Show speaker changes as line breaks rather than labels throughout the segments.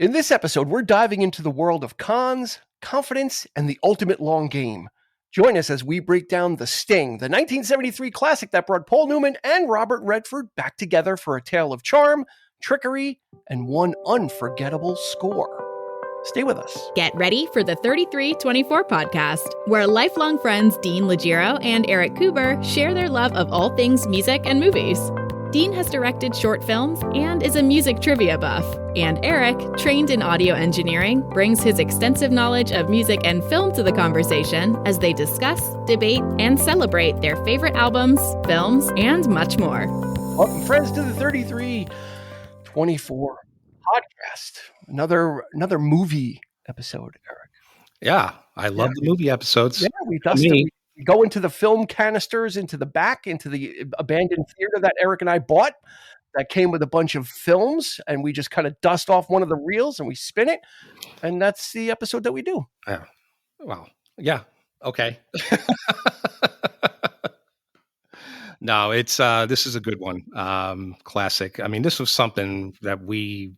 In this episode, we're diving into the world of cons, confidence, and the ultimate long game. Join us as we break down The Sting, the 1973 classic that brought Paul Newman and Robert Redford back together for a tale of charm, trickery, and one unforgettable score. Stay with us.
Get ready for the 3324 podcast, where lifelong friends Dean Legiro and Eric Kuber share their love of all things music and movies. Dean has directed short films and is a music trivia buff. And Eric, trained in audio engineering, brings his extensive knowledge of music and film to the conversation as they discuss, debate, and celebrate their favorite albums, films, and much more.
Welcome, friends, to the 3324 podcast. Another movie episode, Eric.
Yeah, I love the movie episodes.
Yeah, we go into the film canisters, into the abandoned theater that Eric and I bought that came with a bunch of films, and we just kind of dust off one of the reels and we spin it, and that's the episode that we do.
Yeah. Well, yeah. Okay. No, it's this is a good one. Classic. I mean, this was something that we've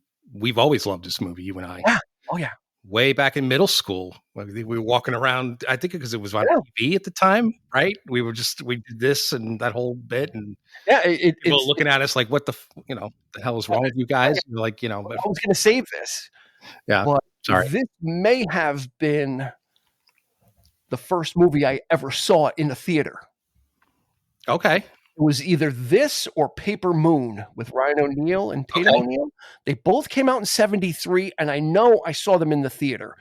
always loved, this movie, you and I.
Yeah. Oh yeah.
Way back in middle school, we were walking around. I think because it was on TV at the time, right? We did this and that whole bit, and people looking at us like, "What the hell is wrong with you guys?" You're like, I
was going to save this.
Yeah,
but
sorry.
This may have been the first movie I ever saw in a theater.
Okay.
It was either this or Paper Moon with Ryan O'Neal and Tatum O'Neal. They both came out in 73, and I know I saw them in the theater.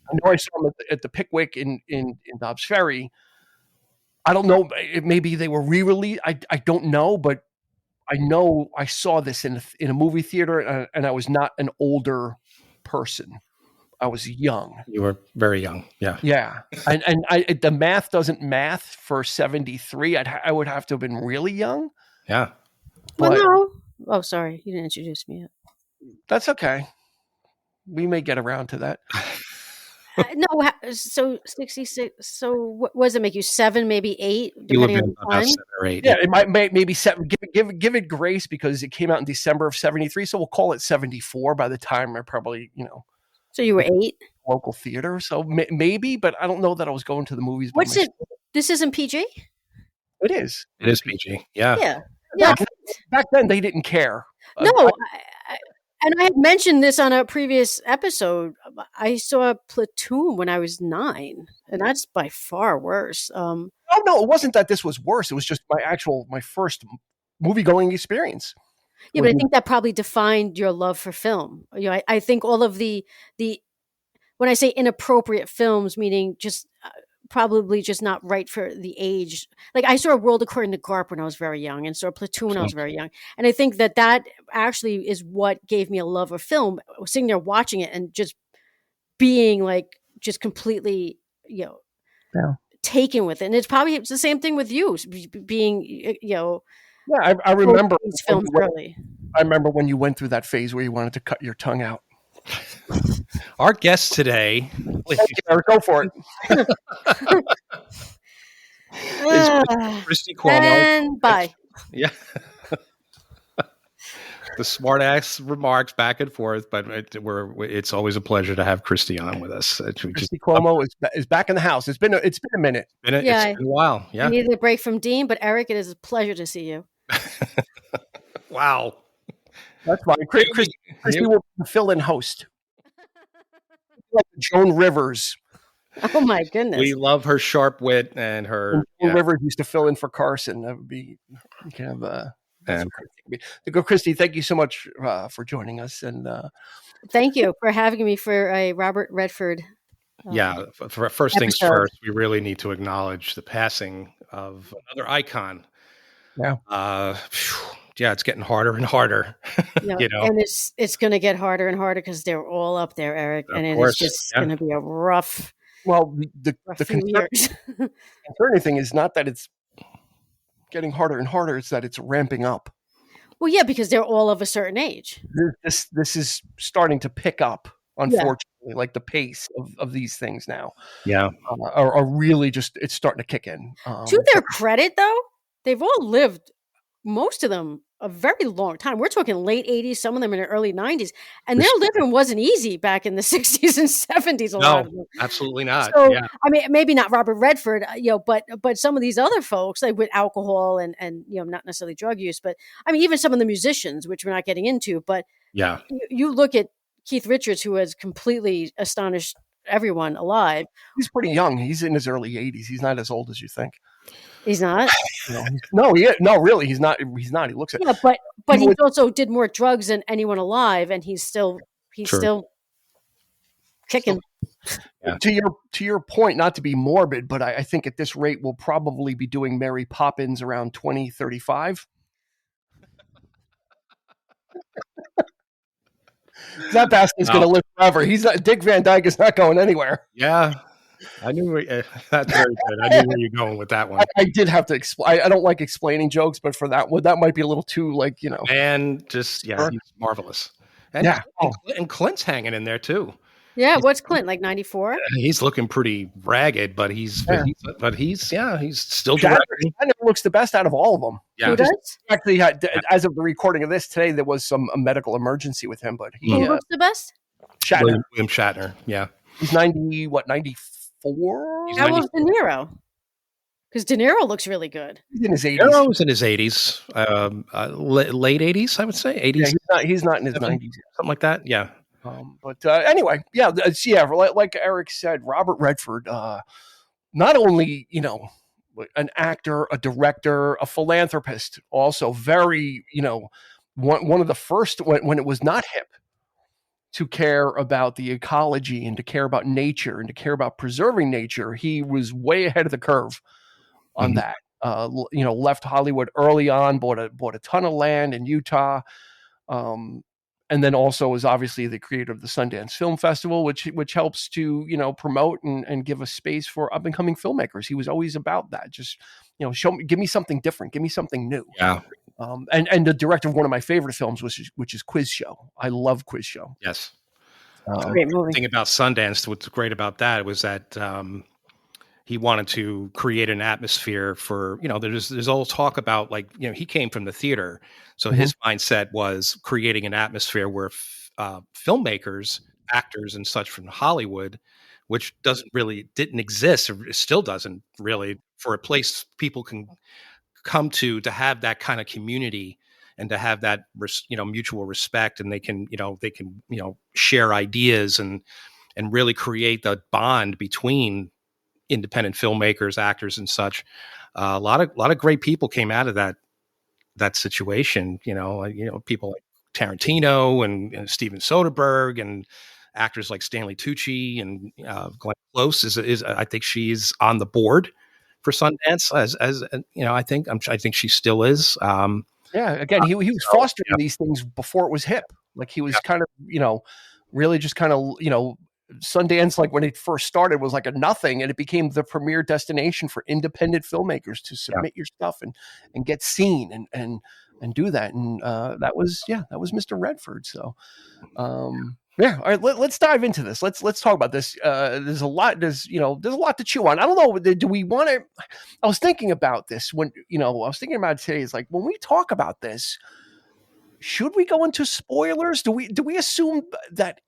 I know I saw them at the Pickwick in Dobbs Ferry. I don't know. Maybe they were re-released. I don't know, but I know I saw this in a movie theater, and I was not an older person. I was young.
You were very young. Yeah.
Yeah. And the math doesn't math for 73. I would have to have been really young.
Yeah.
Well, no. Oh, sorry. You didn't introduce me yet.
That's okay. We may get around to that.
No. So 66. So what does it make you? 7, maybe 8?
You would have been about 7 or 8.
Yeah. It might maybe 7. Give it grace because it came out in December of 73. So we'll call it 74 by the time I probably,
So you were 8?
Local theater. So maybe, but I don't know that I was going to the movies.
What's it? This isn't PG?
It is.
It is PG. Yeah.
Yeah.
Back then, they didn't care.
No. And I had mentioned this on a previous episode. I saw Platoon when I was 9, and that's by far worse.
No, it wasn't that this was worse. It was just my first movie-going experience.
Yeah, but I think that probably defined your love for film. I think all of the when I say inappropriate films, meaning just probably just not right for the age. Like I saw A World According to Garp when I was very young, and saw Platoon when I was very young. And I think that actually is what gave me a love of film. I was sitting there watching it and just being like just completely, taken with it. And it's the same thing with you being,
Yeah, I remember
these films early.
I remember when you went through that phase where you wanted to cut your tongue out.
Our guest today,
go for it.
is Christy Cuomo.
And bye.
Yeah. The smart ass remarks back and forth, but it's always a pleasure to have Christy on with us.
Christy Cuomo is back in the house. It's been a minute.
It's been a while. Yeah.
I needed a break from Dean, but Eric, it is a pleasure to see you.
Wow.
That's fine. Christy will be the fill-in host. Like Joan Rivers.
Oh my goodness.
We love her sharp wit and her.
Joan Rivers used to fill in for Carson. That would be kind of Christy, thank you so much for joining us. And
thank you for having me for a Robert Redford.
For first things first, we really need to acknowledge the passing of another icon.
Yeah.
It's getting harder and harder.
And it's going to get harder and harder because they're all up there, Eric, and it is just going to be a rough.
Well, the concerning thing is not that it's getting harder and harder; it's that it's ramping up.
Well, yeah, because they're all of a certain age.
This is starting to pick up, unfortunately, like the pace of these things now.
Yeah,
are really just it's starting to kick in.
To their credit, though, they've all lived most of them a very long time. We're talking late 80s, some of them in the early 90s. And their living wasn't easy back in the 60s and 70s, a lot of them.
Absolutely not.
So,
yeah.
I mean, maybe not Robert Redford, but some of these other folks, like with alcohol and not necessarily drug use, but I mean, even some of the musicians, which we're not getting into, but
yeah,
you look at Keith Richards, who has completely astonished everyone alive.
He's pretty young. He's in his early 80s. He's not as old as you think.
He's not.
No, really, he's not. He's not. He looks at.
Yeah, but he also did more drugs than anyone alive, and he's still kicking.
Yeah. To your point, not to be morbid, but I think at this rate we'll probably be doing Mary Poppins around 2035. That bastard's going to live forever. He's not. Dick Van Dyke is not going anywhere.
Yeah. I knew that's very good. I knew where you're going with that one.
I did have to explain. I don't like explaining jokes, but for that one, that might be a little too
And just he's marvelous. And and Clint's hanging in there too.
Yeah, what's Clint, like 94?
He's looking pretty ragged, but he's still
directing. Shatner looks the best out of all of them.
Yeah,
who does?
Actually, as of the recording of this today, there was a medical emergency with him, but
who looks the best?
Shatner.
William Shatner. Yeah,
he's 94.
How old's De Niro? Because De Niro looks really good.
He's in his 80s.
De Niro was in his 80s, late 80s, I would say. 80s.
Yeah, he's not in his 90s.
Something like that. Yeah.
But anyway, like Eric said, Robert Redford, not only, an actor, a director, a philanthropist, also very, one of the first when it was not hip to care about the ecology and to care about nature and to care about preserving nature. He was way ahead of the curve on that. Left Hollywood early on, bought a ton of land in Utah. And then also is obviously the creator of the Sundance Film Festival, which helps to, promote and give a space for up and coming filmmakers. He was always about that. Just, give me something different. Give me something new.
Yeah.
And the director of one of my favorite films, which is Quiz Show. I love Quiz Show.
Yes.
Great movie.
The thing about Sundance, what's great about that was that he wanted to create an atmosphere for, there's all talk about he came from the theater. So his mindset was creating an atmosphere where filmmakers, actors and such from Hollywood, which didn't exist or still doesn't really, for a place people can come to have that kind of community and to have that, mutual respect, and they can share ideas and really create the bond between independent filmmakers, actors, and such. A lot of great people came out of that situation. People like Tarantino and Steven Soderbergh and actors like Stanley Tucci and Glenn Close is I think she's on the board for Sundance as I think she still is.
Again, he was fostering these things before it was hip. Like he was kind of really just kind of Sundance, like when it first started, was like a nothing, and it became the premier destination for independent filmmakers to submit your stuff and get seen and do that. And that was Mr. Redford. So all right, let's dive into this. Let's talk about this. There's a lot to chew on. I don't know. Do we want to? I was thinking about this when I was thinking about it today. It's like when we talk about this, should we go into spoilers? Do we assume that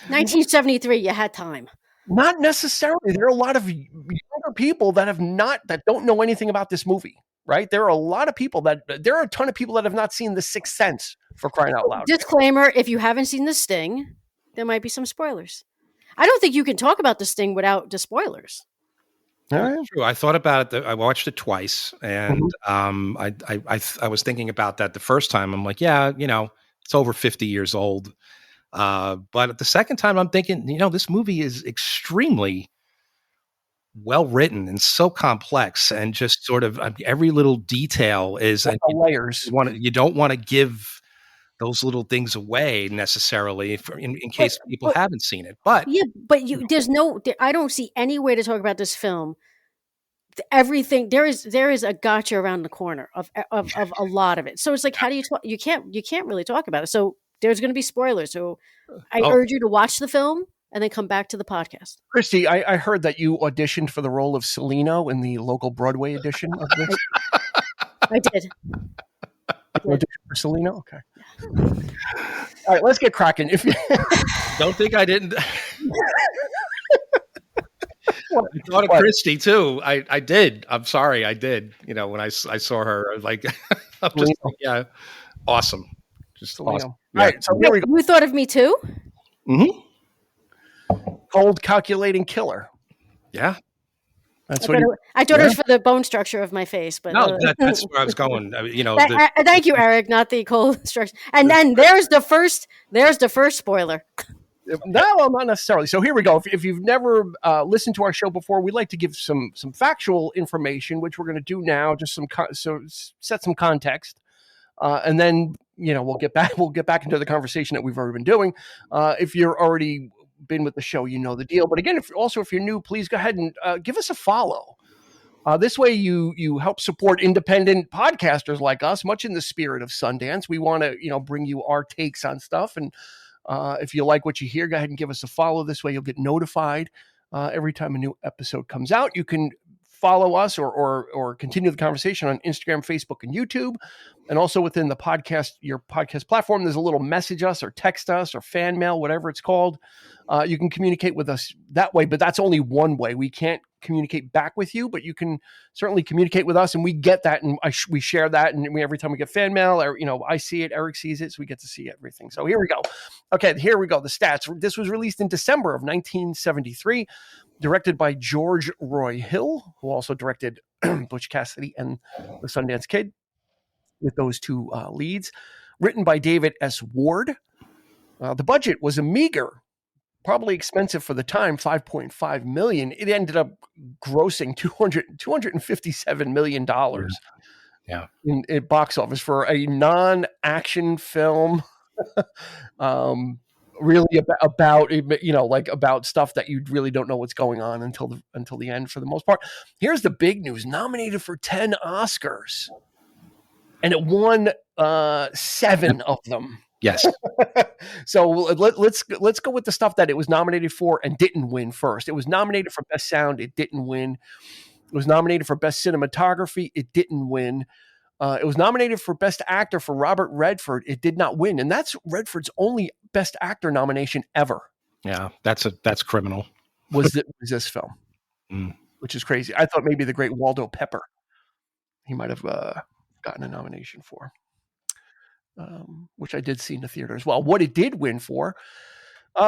1973, you had time?
Not necessarily. There are a lot of younger people that don't know anything about this movie, right? There are a ton of people that have not seen The Sixth Sense, for crying out loud.
Disclaimer: if you haven't seen The Sting, there might be some spoilers. I don't think you can talk about The Sting without the spoilers.
True. I thought about it. I watched it twice, and I was thinking about that the first time. I'm like, it's over 50 years old. But the second time I'm thinking, this movie is extremely well written and so complex, and just sort of every little detail is
layers.
You don't want to give those little things away necessarily in case people haven't seen it. But
I don't see any way to talk about this film. Everything there is a gotcha around the corner of a lot of it. So it's like, how do you talk? You can't really talk about it. So there's going to be spoilers. So I urge you to watch the film and then come back to the podcast.
Christy, I heard that you auditioned for the role of Celino in the local Broadway edition of this.
I did.
For Selena? Okay. All right, let's get cracking. If you
don't think I didn't. I thought of Christy too. I did. I'm sorry, I did. When I saw her, like, I'm just yeah, awesome, just
Selena.
awesome.
Yeah. All right, so here we go.
You thought of me too?
Mm-hmm.
Cold calculating killer.
Yeah.
That's I thought it was for the bone structure of my face, but
no, that's where I was going.
Thank you, Eric. Not the cold structure. And then there's the first spoiler.
No, well, not necessarily. So here we go. If you've never listened to our show before, we'd like to give some factual information, which we're going to do now. Just set some context, and then we'll get back into the conversation that we've already been doing. If you're already been with the show, you know the deal. But again, if you're new, please go ahead and give us a follow. This way you help support independent podcasters like us, much in the spirit of Sundance. We want to bring you our takes on stuff. And if you like what you hear, go ahead and give us a follow. This way you'll get notified every time a new episode comes out. You can follow us or continue the conversation on Instagram, Facebook, and YouTube. And also within your podcast platform, there's a little message us or text us or fan mail, whatever it's called. You can communicate with us that way, but that's only one way. We can't communicate back with you, but you can certainly communicate with us, and we get that, and we share that, and every time we get fan mail, or I see it, Eric sees it, so we get to see everything. So here we go. Okay, here we go. The stats. This was released in December of 1973, directed by George Roy Hill, who also directed Butch Cassidy and The Sundance Kid, with those two leads. Written by David S. Ward. The budget was a meager, probably expensive for the time, $5.5 million. It ended up grossing $257 million in box office for a non-action film. Really about stuff that you really don't know what's going on until the end, for the most part. Here's the big news: nominated for 10 Oscars, and it won 7 of them.
Yes.
So let's go with the stuff that it was nominated for and didn't win first. It was nominated for Best Sound. It didn't win. It was nominated for Best Cinematography. It didn't win. It was nominated for Best Actor for Robert Redford. It did not win. And that's Redford's only Best Actor nomination ever.
Yeah, that's criminal.
Was this film, which is crazy. I thought maybe the great Waldo Pepper he might have gotten a nomination for. Which I did see in the theater as well. What it did win for,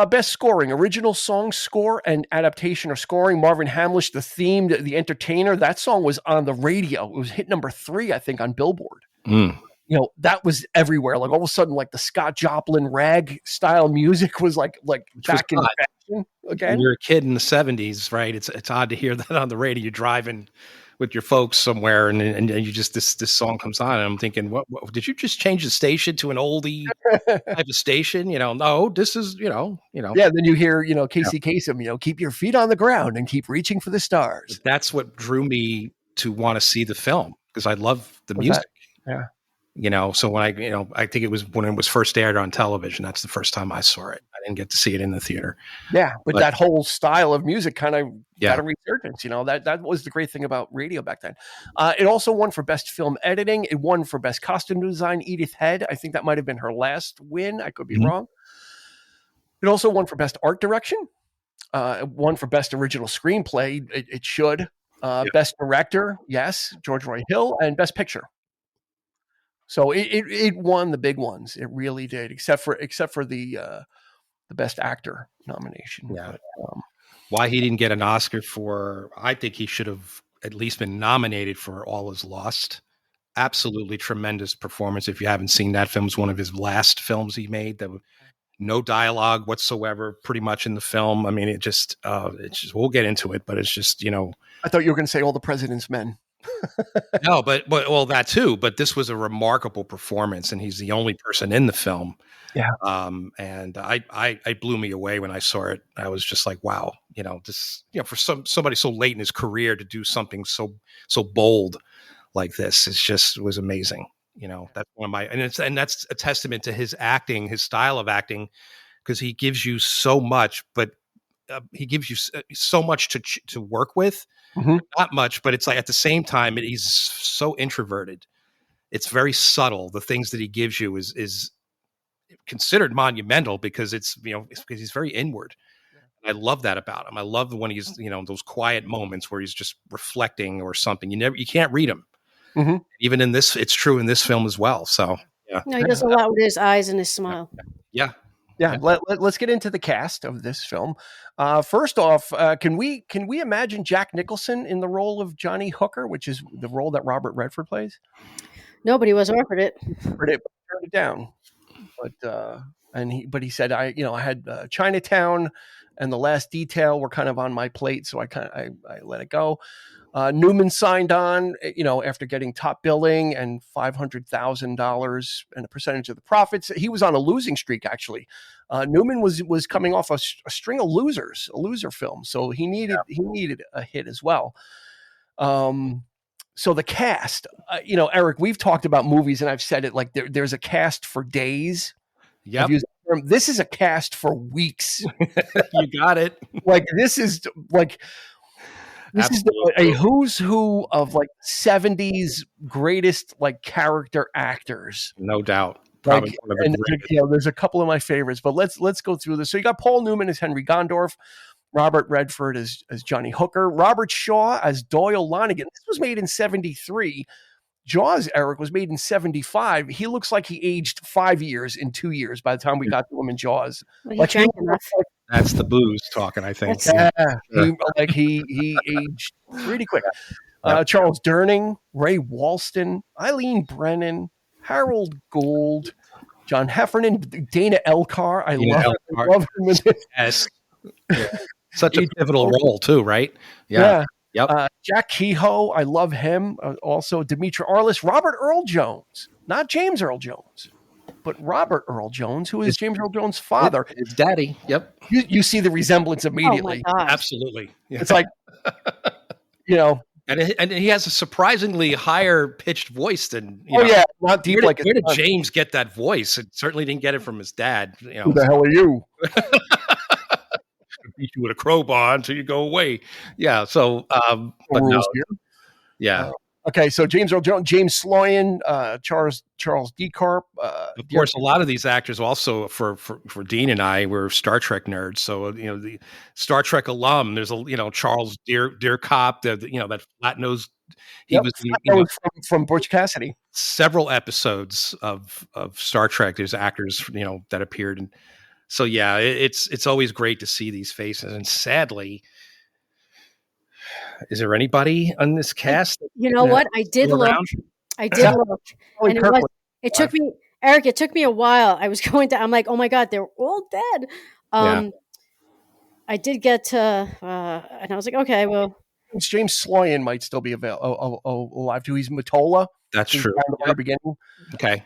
Best Scoring, Original Song Score and Adaptation or Scoring, Marvin Hamlisch, the theme, The Entertainer. That song was on the radio. It was hit number 3, I think, on Billboard. That was everywhere. Like all of a sudden, like the Scott Joplin rag style music was like back in fashion again.
When you're a kid in the 70s, right? It's odd to hear that on the radio. You're driving with your folks somewhere, and you just this song comes on, and I'm thinking, what did you just change the station to an oldie type of station? No, this is Yeah,
then you hear Casey Kasem, keep your feet on the ground and keep reaching for the stars.
But that's what drew me to want to see the film, because I love the music.
Yeah.
So when I think it was when it was first aired on television. That's the first time I saw it. I didn't get to see it in the theater.
Yeah, but that whole style of music kind of got a resurgence. That was the great thing about radio back then. It also won for Best Film Editing. It won for Best Costume Design. Edith Head, I think that might have been her last win. I could be wrong. It also won for Best Art Direction. It won for Best Original Screenplay. It should. Best Director, yes, George Roy Hill, and Best Picture. So it won the big ones. It really did, except for the Best Actor nomination.
Yeah. But, why he didn't get an Oscar for? I think he should have at least been nominated for All Is Lost. Absolutely tremendous performance. If you haven't seen that film, it's one of his last films he made. That no dialogue whatsoever, pretty much in the film. I mean, it's just we'll get into it, but it's just
I thought you were going to say All the President's Men.
No, but that too. But this was a remarkable performance, and he's the only person in the film.
Yeah.
And I blew me away when I saw it. I was just like, wow, this, for somebody so late in his career to do something so bold like this, it was amazing. That's one of my, and that's a testament to his acting, his style of acting, because he gives you so much, but he gives you so much to work with. Not much, but it's like at the same time, he's so introverted. it's very subtle. The things that he gives you is considered monumental because it's because he's very inward. I love that about him. I love when he's those quiet moments where he's just reflecting or something. You can't read him.
Mm-hmm.
Even in this, it's true in this film as well. So yeah,
No, he does a lot with his eyes and his smile.
Yeah.
Let's get into the cast of this film. First off, can we imagine Jack Nicholson in the role of Johnny Hooker, which is the role that Robert Redford plays?
Nobody was offered it.
Turned it down, but he said I had Chinatown and The Last Detail were kind of on my plate, so I let it go. Newman signed on, after getting top billing and $500,000 and a percentage of the profits. He was on a losing streak, actually. Newman was coming off a string of losers, a loser film, so he needed a hit as well. So the cast, Eric, we've talked about movies, and I've said it like there's a cast for days.
Yeah,
this is a cast for weeks.
You got it.
Like this is a who's who of like 70s greatest like character actors.
No doubt.
Probably there's a couple of my favorites, but let's go through this. So you got Paul Newman as Henry Gondorf, Robert Redford as Johnny Hooker, Robert Shaw as Doyle Lonigan. This was made in 1973. Jaws, Eric, was made in 1975. He looks like he aged 5 years in 2 years by the time we got to him in Jaws.
Well,
that's the booze talking, I think.
He aged pretty quick. Charles Durning, Ray Walston, Eileen Brennan, Harold Gould, John Heffernan, Dana Elcar. I love him in this.
Yes. Yeah. Such a pivotal role too, right?
Yeah.
Yep.
Jack Kehoe, I love him. Also, Demetra Arliss, Robert Earl Jones, not James Earl Jones, but Robert Earl Jones, who is James Earl Jones' father.
His daddy. Yep.
You see the resemblance immediately.
Oh my gosh.
Absolutely. Yeah.
It's like,
And he has a surprisingly higher pitched voice than.
Not deep
where did James get that voice? It certainly didn't get it from his dad.
Who the hell are you?
Beat you with a crowbar until you go away. Yeah. So, but no. Yeah.
Okay. So James Earl Jones, James Sloyan, Charles DeCarp.
Of course, a lot of these actors also for Dean and I were Star Trek nerds. So the Star Trek alum. There's Charles Deercop, that flat nose. He was
from Butch Cassidy.
Several episodes of Star Trek. There's actors that appeared and. So yeah, it's always great to see these faces, and sadly, is there anybody on this cast?
You know what? I did look, and it took me, Eric. It took me a while. I was I'm like, oh my god, they're all dead. I did get to, and I was like, okay, well,
James Sloyan might still be alive too. He's Mottola.
That's true.
At the very beginning.
Okay.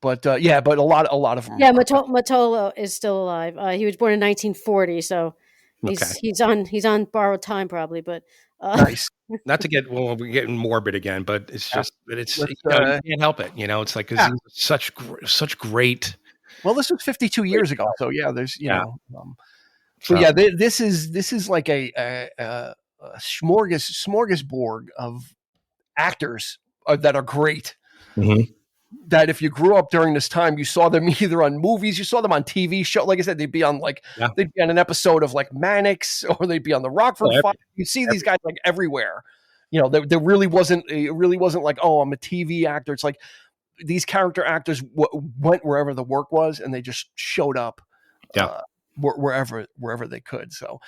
But a lot of them.
Yeah, Mottola is still alive. He was born in 1940, so he's on borrowed time probably. But
nice.
Not to get we're getting morbid again, but it's just that you can't help it. It's like because such great.
Well, this was 52 years ago, so there's this is like a smorgasbord of actors that are great.
Mm-hmm.
That if you grew up during this time, you saw them either on movies, you saw them on TV show. Like I said, they'd be on they'd be on an episode of like Mannix, or they'd be on the Rockford Files. You see these guys like everywhere. There really wasn't like, oh, I'm a TV actor. It's like these character actors went wherever the work was, and they just showed up. Wherever they could. So,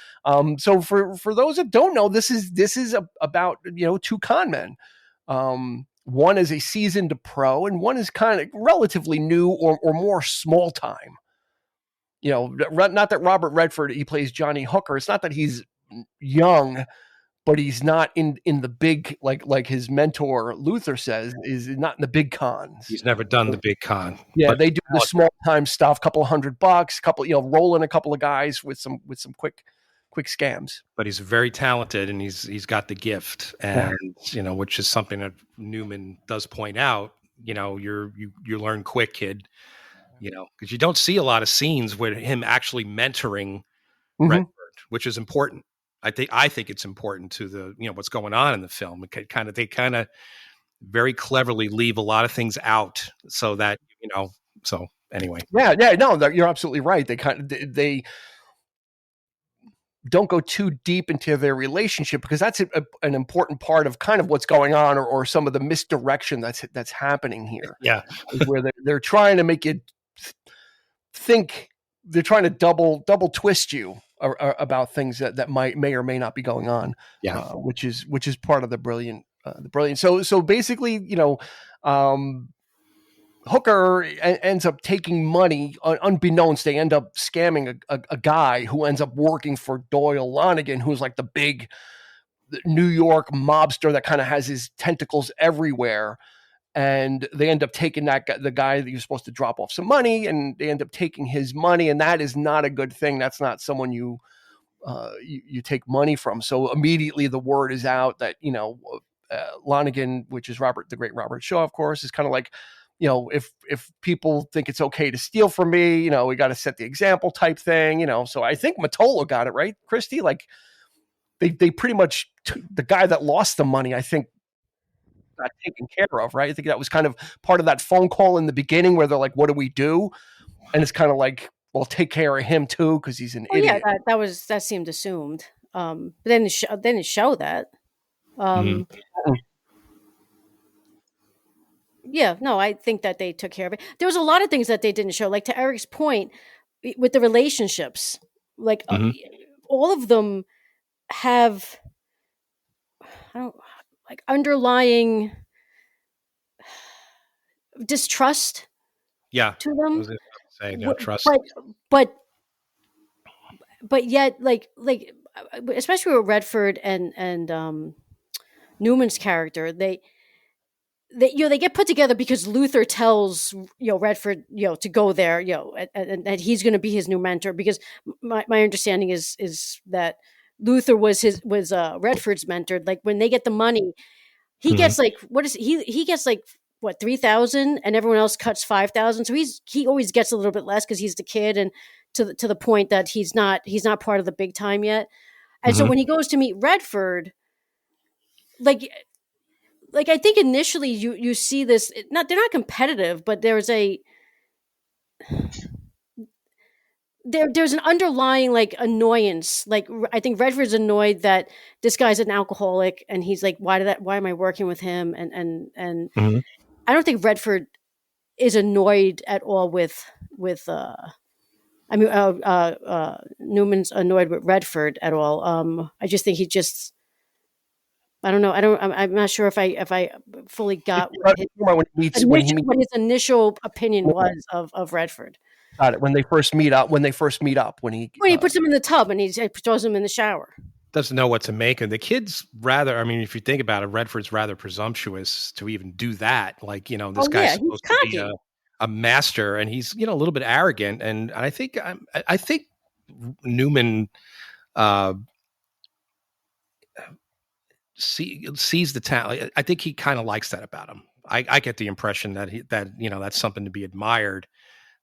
so for those that don't know, this is about two con men. One is a seasoned pro, and one is kind of relatively new or more small time. Not that Robert Redford, he plays Johnny Hooker. It's not that he's young, but he's not in the big, like his mentor Luther says, is not in the big cons.
He's never done the big con.
Yeah, they do the small time stuff, couple of $100, rolling a couple of guys with some quick scams.
But he's very talented, and he's got the gift, and which is something that Newman does point out. You learn quick, kid. Because you don't see a lot of scenes with him actually mentoring Redford, which is important. I think it's important to the what's going on in the film. They kind of very cleverly leave a lot of things out so that, so anyway.
Yeah, no, you're absolutely right. They don't go too deep into their relationship because that's an important part of kind of what's going on, or some of the misdirection that's happening here.
Yeah.
Where they're trying to make you think, they're trying to double twist you about things that may or may not be going on.
Yeah.
Which is part of the brilliant. So basically, Hooker ends up taking money unbeknownst. They end up scamming a guy who ends up working for Doyle Lonigan, who's like the big New York mobster that kind of has his tentacles everywhere. And they end up taking the guy that you're supposed to drop off some money, and they end up taking his money. And that is not a good thing. That's not someone you take money from. So immediately the word is out that, Lonigan, which is the great Robert Shaw, of course, is kind of like, if people think it's okay to steal from me, we got to set the example type thing, So I think Mottola got it right, Christy. Like they pretty much the guy that lost the money, I think, got taken care of, right? I think that was kind of part of that phone call in the beginning where they're like, "What do we do?" And it's kind of like, "Well, take care of him too because he's an idiot."
Yeah, that seemed assumed. But then it showed that. Yeah, no, I think that they took care of it. There was a lot of things that they didn't show, like to Eric's point with the relationships. Like all of them have, underlying distrust.
Yeah,
to them.
I was going to say no trust,
but yet, like especially with Redford and Newman's character, they get put together because Luther tells Redford to go there, and he's going to be his new mentor, because my understanding is that Luther was Redford's mentor. Like when they get the money, he gets like, what is he gets like what, 3,000, and everyone else cuts 5,000. So he always gets a little bit less because he's the kid, and to the point that he's not part of the big time yet. And so when he goes to meet Redford, like I think initially you see this, they're not competitive, but there's an underlying like annoyance. Like I think Redford's annoyed that this guy's an alcoholic, and he's like, why am I working with him? And I don't think Redford is annoyed at all with Newman's annoyed with Redford at all. I just think I don't know. I'm not sure if I fully got what his initial opinion was of Redford.
Got it. When they first meet up, when he
puts him in the tub and he throws him in the shower.
Doesn't know what to make. And the kid's rather, I mean, if you think about it, Redford's rather presumptuous to even do that. Like, this guy's supposed to be a master, and he's, a little bit arrogant. And I think Newman sees the talent. I think he kind of likes that about him. I get the impression that that's something to be admired.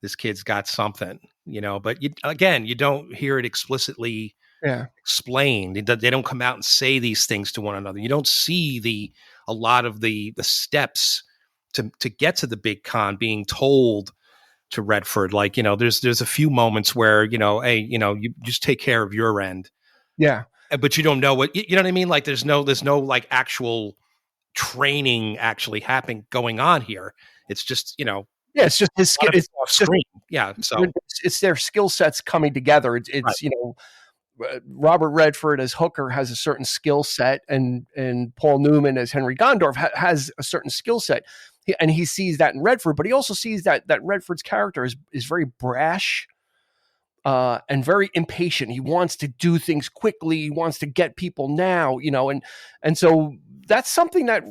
This kid's got something, but you don't hear it explicitly explained. They don't come out and say these things to one another. You don't see a lot of the steps to get to the big con being told to Redford. Like, there's a few moments where, hey, you just take care of your end.
Yeah.
But you don't know what, you know what I mean? Like there's no like actual training actually going on here. It's just,
it's just his skill. It's
off screen. Yeah. So
it's their skill sets coming together. It's right. Robert Redford as Hooker has a certain skill set, and Paul Newman as Henry Gondorf has a certain skill set. And he sees that in Redford, but he also sees that Redford's character is very brash and very impatient. He wants to do things quickly. He wants to get people now, and so that's something that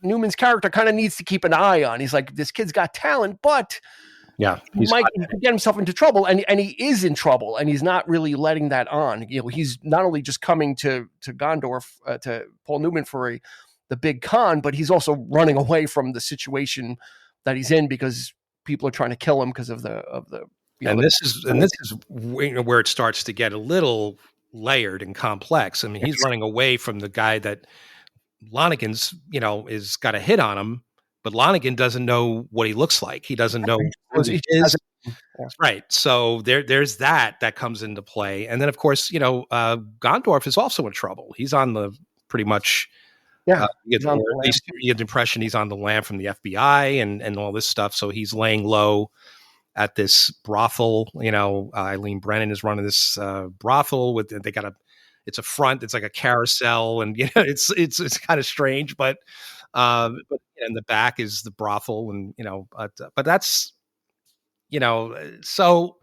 Newman's character kind of needs to keep an eye on. He's like, this kid's got talent, but he might get himself into trouble, and he is in trouble, and he's not really letting that on. He's not only just coming to Gondorf, to Paul Newman for the big con, but he's also running away from the situation that he's in because people are trying to kill him because of the.
This is where it starts to get a little layered and complex. I mean, he's running away from the guy that Lonigan's, is got a hit on him, but Lonigan doesn't know what he looks like. He doesn't know who he is. Right. So there's that comes into play. And then, of course, Gondorf is also in trouble. He's on the pretty much, at least you get the impression he's on the lam from the FBI and all this stuff. So he's laying low at this brothel. Eileen Brennan is running this brothel it's a front. It's like a carousel, and it's kind of strange, but in the back is the brothel, and but that's so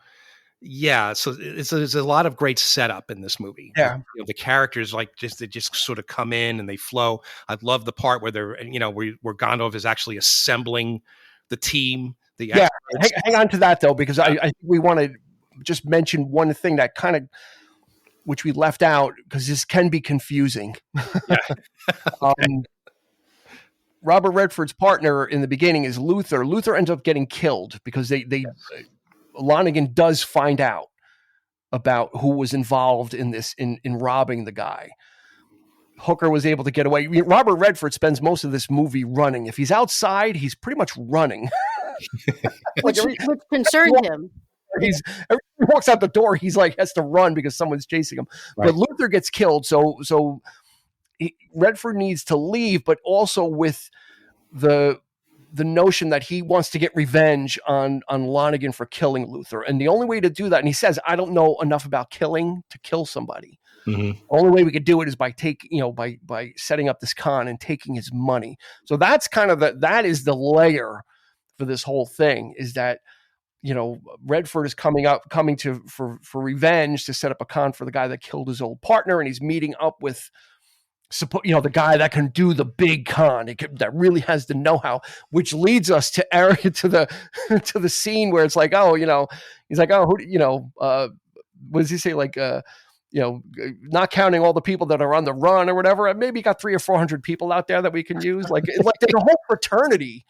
yeah. So there's a lot of great setup in this movie.
Yeah,
the characters they just sort of come in and they flow. I love the part where they're where Gondorf is actually assembling the team.
Hang on to that though, because I think we want to just mention one thing that kind of, which we left out because this can be confusing. Okay. Robert Redford's partner in the beginning is Luther. Luther ends up getting killed because Lonigan does find out about who was involved in this, in robbing the guy. Hooker was able to get away. Robert Redford spends most of this movie running. If he's outside, he's pretty much running.
which concerned him.
Every time he walks out the door, he's like has to run because someone's chasing him. Right. But Luther gets killed, so Redford needs to leave, but also with the notion that he wants to get revenge on Lonigan for killing Luther, and the only way to do that, and he says, "I don't know enough about killing to kill somebody." Mm-hmm. The only way we could do it is by by setting up this con and taking his money. So that's kind of that is the layer for this whole thing, is that Redford is coming for revenge to set up a con for the guy that killed his old partner, and he's meeting up with the guy that can do the big con, that really has the know-how, which leads us to to the scene where it's like, he's like, what does he say? Like, not counting all the people that are on the run or whatever, maybe got 300 or 400 people out there that we can use. Like there's a whole fraternity.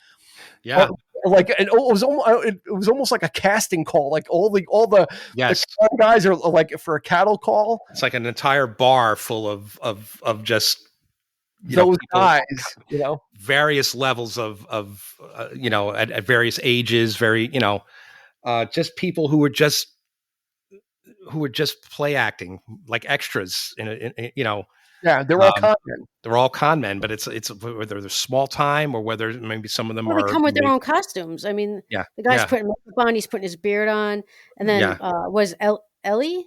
Yeah.
It was almost like a casting call. Like all the guys are like for a cattle call.
It's like an entire bar full of just
those guys,
various levels of at various ages, just people who were just play acting like extras
Yeah, they're all con men.
They're all con men, but it's whether they're small time or whether maybe some of them
they come with their own costumes. I mean, the guy's putting makeup on, he's putting his beard on, and then was Ellie,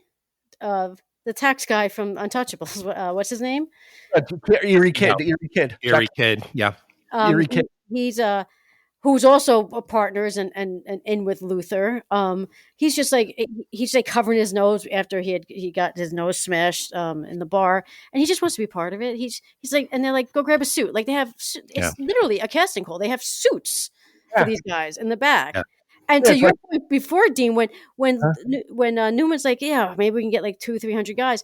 the tax guy from Untouchables? What's his name?
Eerie Kid.
Eerie Kid. Yeah.
Eerie Kid.
He's who's also partners and in with Luther. He's just like covering his nose after he got his nose smashed in the bar, and he just wants to be part of it. He's like, and they're like, go grab a suit. Like they have, it's literally a casting call. They have suits for these guys in the back. Yeah. And to your point before, Dean, when Newman's like, maybe we can get like 200-300 guys.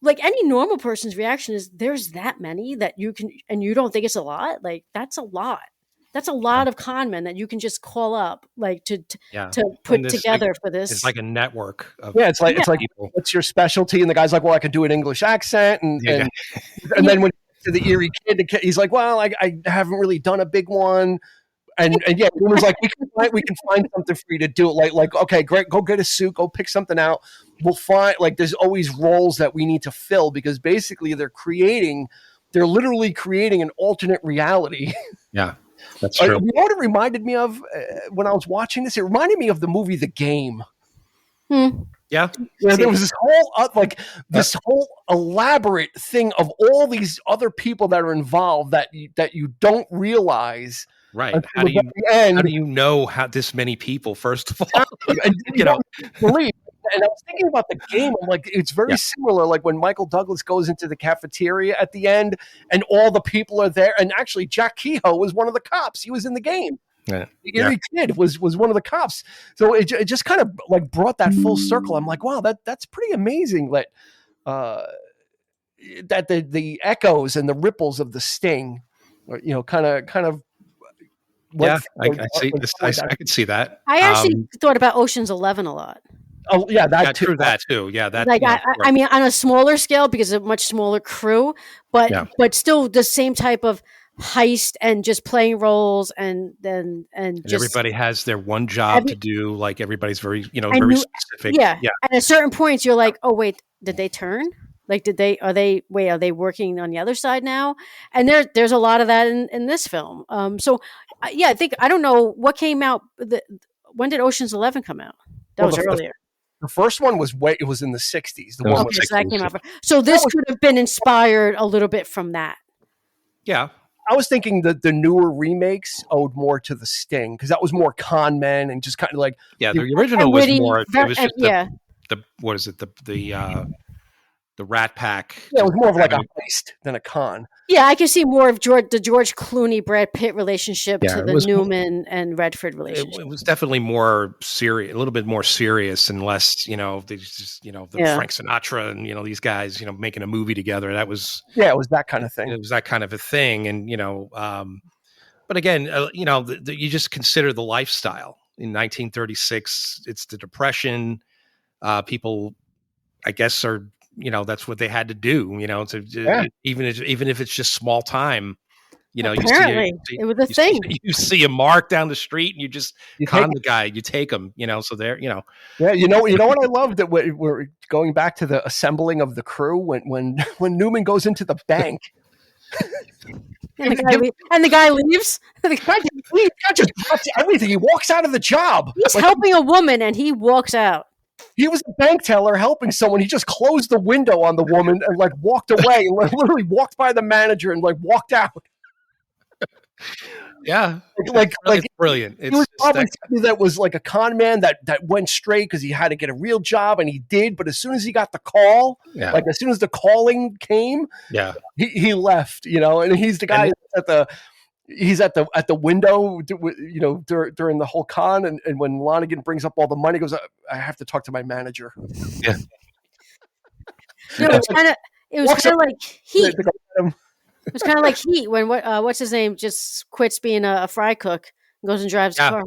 Like any normal person's reaction is, there's that many that you can, and you don't think it's a lot. Like that's a lot. That's a lot of con men that you can just call up, like to put together for this.
It's like a network of
it's like people. What's your specialty? And the guy's like, well, I can do an English accent, and then when to the Eerie Kid, he's like, well, I haven't really done a big one, and Newman's like, we can find something for you to do. Like okay, great, go get a suit, go pick something out. We'll find, like, there's always roles that we need to fill, because basically they're literally creating an alternate reality.
Yeah. That's true.
You know what it reminded me of when I was watching this? It reminded me of the movie The Game.
Yeah.
There was this whole elaborate thing of all these other people that are involved that you don't realize.
Right. How do you know how this many people, first of all?
Believe. And I was thinking about The Game. I'm like, it's very similar. Like when Michael Douglas goes into the cafeteria at the end, and all the people are there. And actually, Jack Kehoe was one of the cops. He was in The Game. Yeah. The Eerie Kid was one of the cops. So it just kind of like brought that full circle. I'm like, wow, that's pretty amazing. That the echoes and the ripples of the Sting, kind of.
I could see that.
I actually thought about Ocean's 11 a lot.
Oh yeah, that too.
True that too. Yeah, that.
Like I mean, on a smaller scale because of a much smaller crew, but still the same type of heist and just playing roles and just
everybody has their one job to do. Like everybody's very very specific.
Yeah. And at certain points, you're like, oh wait, did they turn? Like, are they working on the other side now? And there's a lot of that in this film. So I think, I don't know what came out. When did Ocean's 11 come out? That was earlier.
The first one was it was in the 60s.
So that came out. So this could have been inspired a little bit from that.
Yeah.
I was thinking that the newer remakes owed more to the Sting because that was more con men and just kind of like
the original was more. It was just the what is it the Rat Pack?
Yeah, it was more of like a heist than a con.
Yeah, I can see more of the George Clooney Brad Pitt relationship to the Newman and Redford relationship.
It was definitely more serious, a little bit more serious, and less they just Frank Sinatra and these guys making a movie together. That was
it was that kind of thing.
It was that kind of a thing, and but again, you just consider the lifestyle in 1936. It's the Depression. People, I guess, are. That's what they had to do, even if it's just small time,
apparently it was a thing.
You see a mark down the street and you just con the guy, you take him, so there,
Yeah. You know what I love that we're going back to the assembling of the crew when Newman goes into the bank.
And the guy leaves. The guy
just drops everything. He walks out of the job.
He's helping a woman and he walks out.
He was a bank teller helping someone. He just closed the window on the woman and walked away. Literally walked by the manager and walked out.
Yeah,
it's
brilliant.
He was probably somebody that was like a con man that went straight because he had to get a real job, and he did. But as soon as he got the call, as soon as the calling came, he left. And he's the guy he's at the window, during the whole con, and when Lonigan brings up all the money, he goes, I have to talk to my manager.
Yeah,
it was kind of like Heat. It was kind of like Heat when what's his name just quits being a fry cook and goes and drives a car.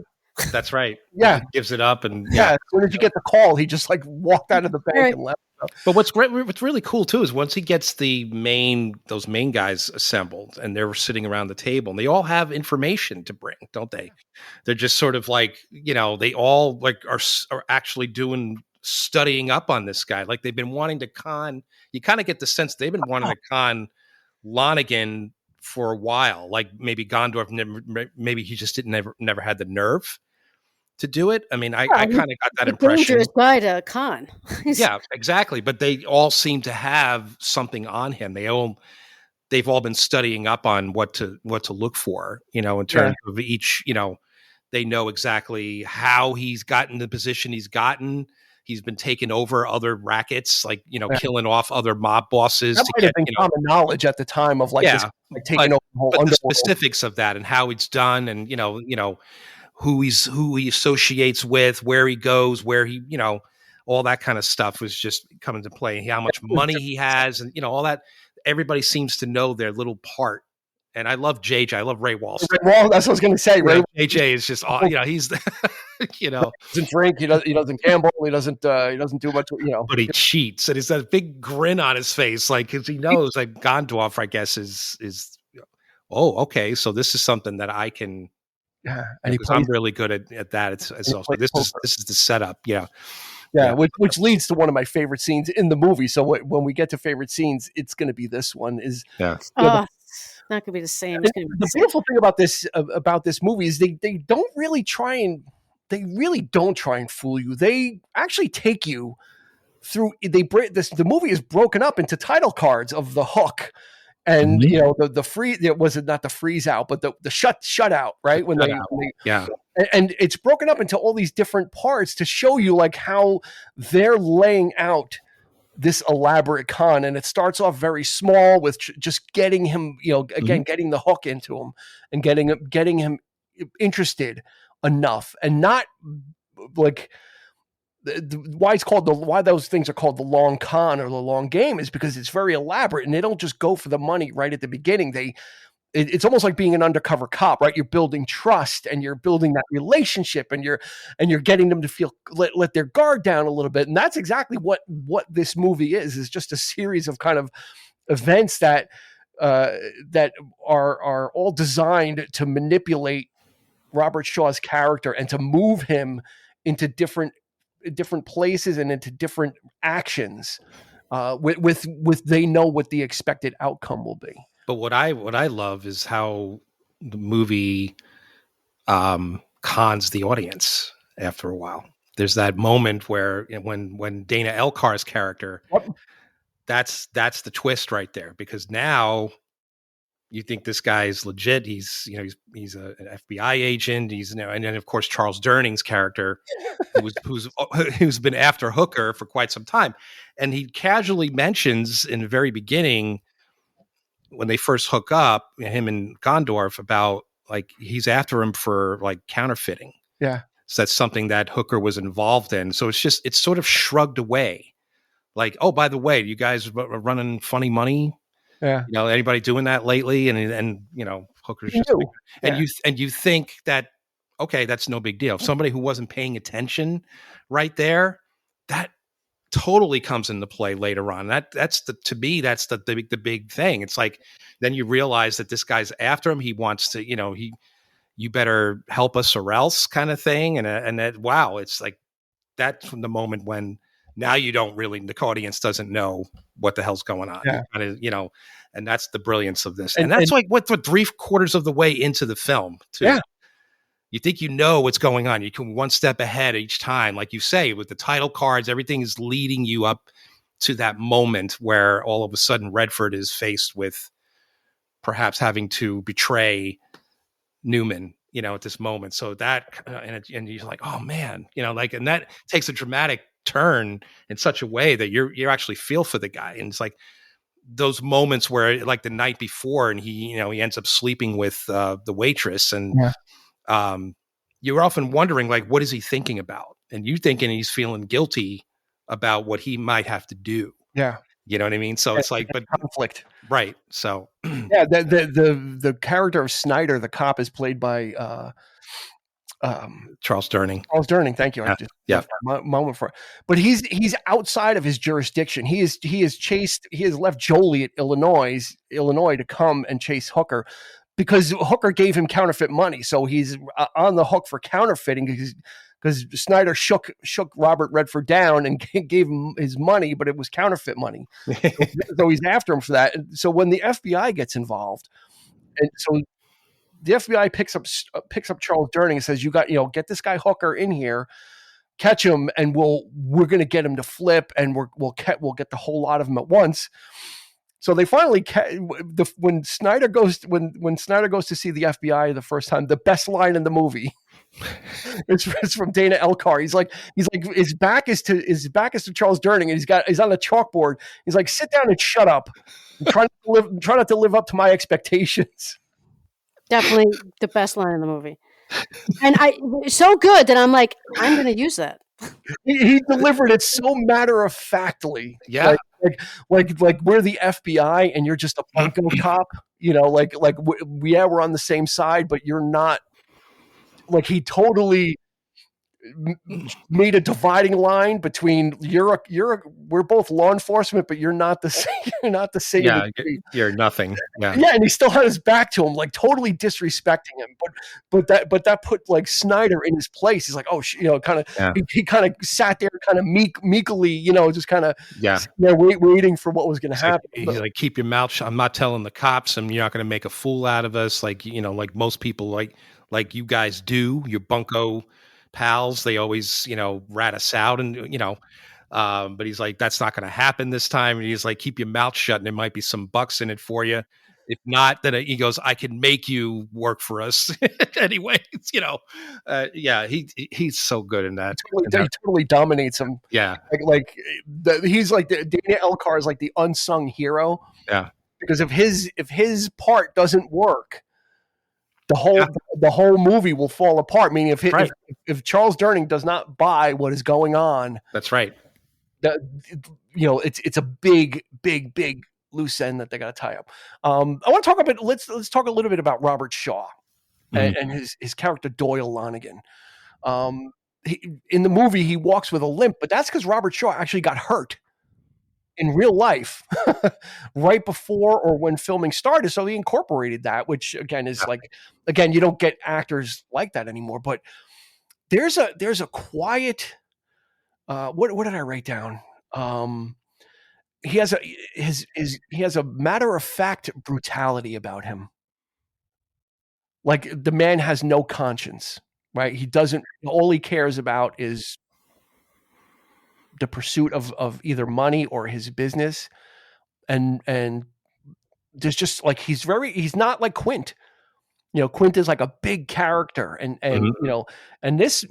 That's right.
Yeah,
he gives it up, and
as soon as you get the call, he just walked out of the bank and left.
But what's really cool too is once he gets those main guys assembled and they're sitting around the table and they all have information to bring, don't they? They're just sort of they all are actually studying up on this guy. Like they've been wanting to con. You kind of get the sense they've been wanting to con Lonigan for a while. Like maybe Gondorf maybe he just never had the nerve to do it. I mean, I kind of got that impression.
Dangerous guy to con.
Yeah, exactly. But they all seem to have something on him. They've all been studying up on what to look for, in terms of each, they know exactly how he's gotten the position he's gotten. He's been taking over other rackets, killing off other mob bosses.
That might have been common knowledge at the time of taking over the whole
but
underworld.
The specifics of that and how it's done, and who he associates with, where he goes, where he, all that kind of stuff was just coming to play. How much money he has, and all that. Everybody seems to know their little part. And I love JJ. I love Ray Walsh.
That's what I was going to say. Ray
JJ is just, he's,
doesn't drink. He doesn't gamble. He doesn't do much.
But he cheats, and he's that big grin on his face, because he knows Gondorf, I guess, is. Oh, okay. So this is something that I can.
Yeah, and
I'm really good at that. It's also this is the setup. Yeah.
Which leads to one of my favorite scenes in the movie. So when we get to favorite scenes, it's going to be this one.
It's not going to be the same.
The beautiful thing about this movie is they don't really try and fool you. They actually take you through. The movie is broken up into title cards of the hook. And the freeze, was it not the freeze out, but the shutout, right? And it's broken up into all these different parts to show you how they're laying out this elaborate con. And it starts off very small with just getting him, getting the hook into him and getting him interested enough, and not why those things are called the long con or the long game is because it's very elaborate, and they don't just go for the money right at the beginning. it's almost like being an undercover cop, right? You're building trust and you're building that relationship, and you're getting them to feel let their guard down a little bit. And that's exactly what this movie is just a series of kind of events that are all designed to manipulate Robert Shaw's character and to move him into different places and into different actions with they know what the expected outcome will be.
But what I love is how the movie cons the audience after a while. There's that moment where when Dana Elkar's character, that's the twist right there, because now you think this guy's legit. He's an FBI agent. And then of course Charles Durning's character, who's been after Hooker for quite some time, and he casually mentions in the very beginning when they first hook up, him and Gondorf, about like he's after him for like counterfeiting.
Yeah,
so that's something that Hooker was involved in. So it's sort of shrugged away. Like, oh, by the way, you guys are running funny money.
Yeah.
Anybody doing that lately? And Hooker's just and you think that, okay, that's no big deal. Somebody who wasn't paying attention right there, that totally comes into play later on. That's the big thing. It's like, then you realize that this guy's after him. He wants to, you better help us or else kind of thing. And that, wow, it's like that's from the moment when now you don't really, the audience doesn't know what the hell's going on.
Yeah.
And that's the brilliance of this. And that's like what 3/4 of the way into the film too.
Yeah.
You think you know what's going on. You can one step ahead each time. Like you say, with the title cards, everything is leading you up to that moment where all of a sudden Redford is faced with perhaps having to betray Newman, at this moment. So that, and you're like, oh man, and that takes a dramatic turn in such a way that you actually feel for the guy. And it's like those moments where, like the night before, and he ends up sleeping with the waitress, and you're often wondering, like, what is he thinking about? And you thinking he's feeling guilty about what he might have to do.
Yeah.
You know what I mean? So it's like, but
conflict.
Right. So
yeah, the character of Snyder, the cop, is played by
Charles Durning.
Charles Durning, thank you. I just left that moment for it. But he's outside of his jurisdiction. He has left Joliet, Illinois to come and chase Hooker, because Hooker gave him counterfeit money. So he's on the hook for counterfeiting, because Snyder shook Robert Redford down and gave him his money, but it was counterfeit money. So he's after him for that. And so when the FBI gets involved, and so the FBI picks up Charles Durning and says, "You got, get this guy Hooker in here, catch him, and we're going to get him to flip, and we'll get the whole lot of them at once." So they finally, when Snyder goes to see the FBI the first time, the best line in the movie, it's from Dana Elkar. He's like his back is to Charles Durning, and he's on a chalkboard. He's like, "Sit down and shut up. Try not to live up to my expectations."
Definitely the best line in the movie, and so good that I'm like, I'm going to use that.
He delivered it so matter of factly.
Yeah.
Like we're the FBI and you're just a bunko cop, we're on the same side, but you're not. Like, he totally made a dividing line between we're both law enforcement, but you're not the same. You're not the same.
Yeah, you're nothing. Yeah,
and he still had his back to him, like totally disrespecting him. But that put like Snyder in his place. He's like, oh, kind of. He kind of sat there, kind of meekly, just kind of waiting for what was going to happen.
He's like, keep your mouth shut. I'm not telling the cops, and you're not going to make a fool out of us, like like most people like you guys do. Your bunko pals, they always rat us out, and but he's like, that's not going to happen this time. And he's like, keep your mouth shut, and there might be some bucks in it for you. If not, then he goes, I can make you work for us anyway. He's so good in that.
He totally dominates him.
Yeah,
he's like Dana Elkar is like the unsung hero.
Yeah,
because if his part doesn't work, the whole movie will fall apart. Meaning, if Charles Durning does not buy what is going on,
that's right.
It's a big loose end that they got to tie up. I want to talk a bit. Let's talk a little bit about Robert Shaw and his character Doyle Lonigan. In the movie, he walks with a limp, but that's because Robert Shaw actually got hurt in real life right before or when filming started. So he incorporated that, which again is you don't get actors like that anymore. But there's a quiet. What did I write down? He has a matter of fact brutality about him. Like the man has no conscience, right? He doesn't. All he cares about is the pursuit of either money or his business, and there's just like he's not like Quint. Quint is like a big character, and and this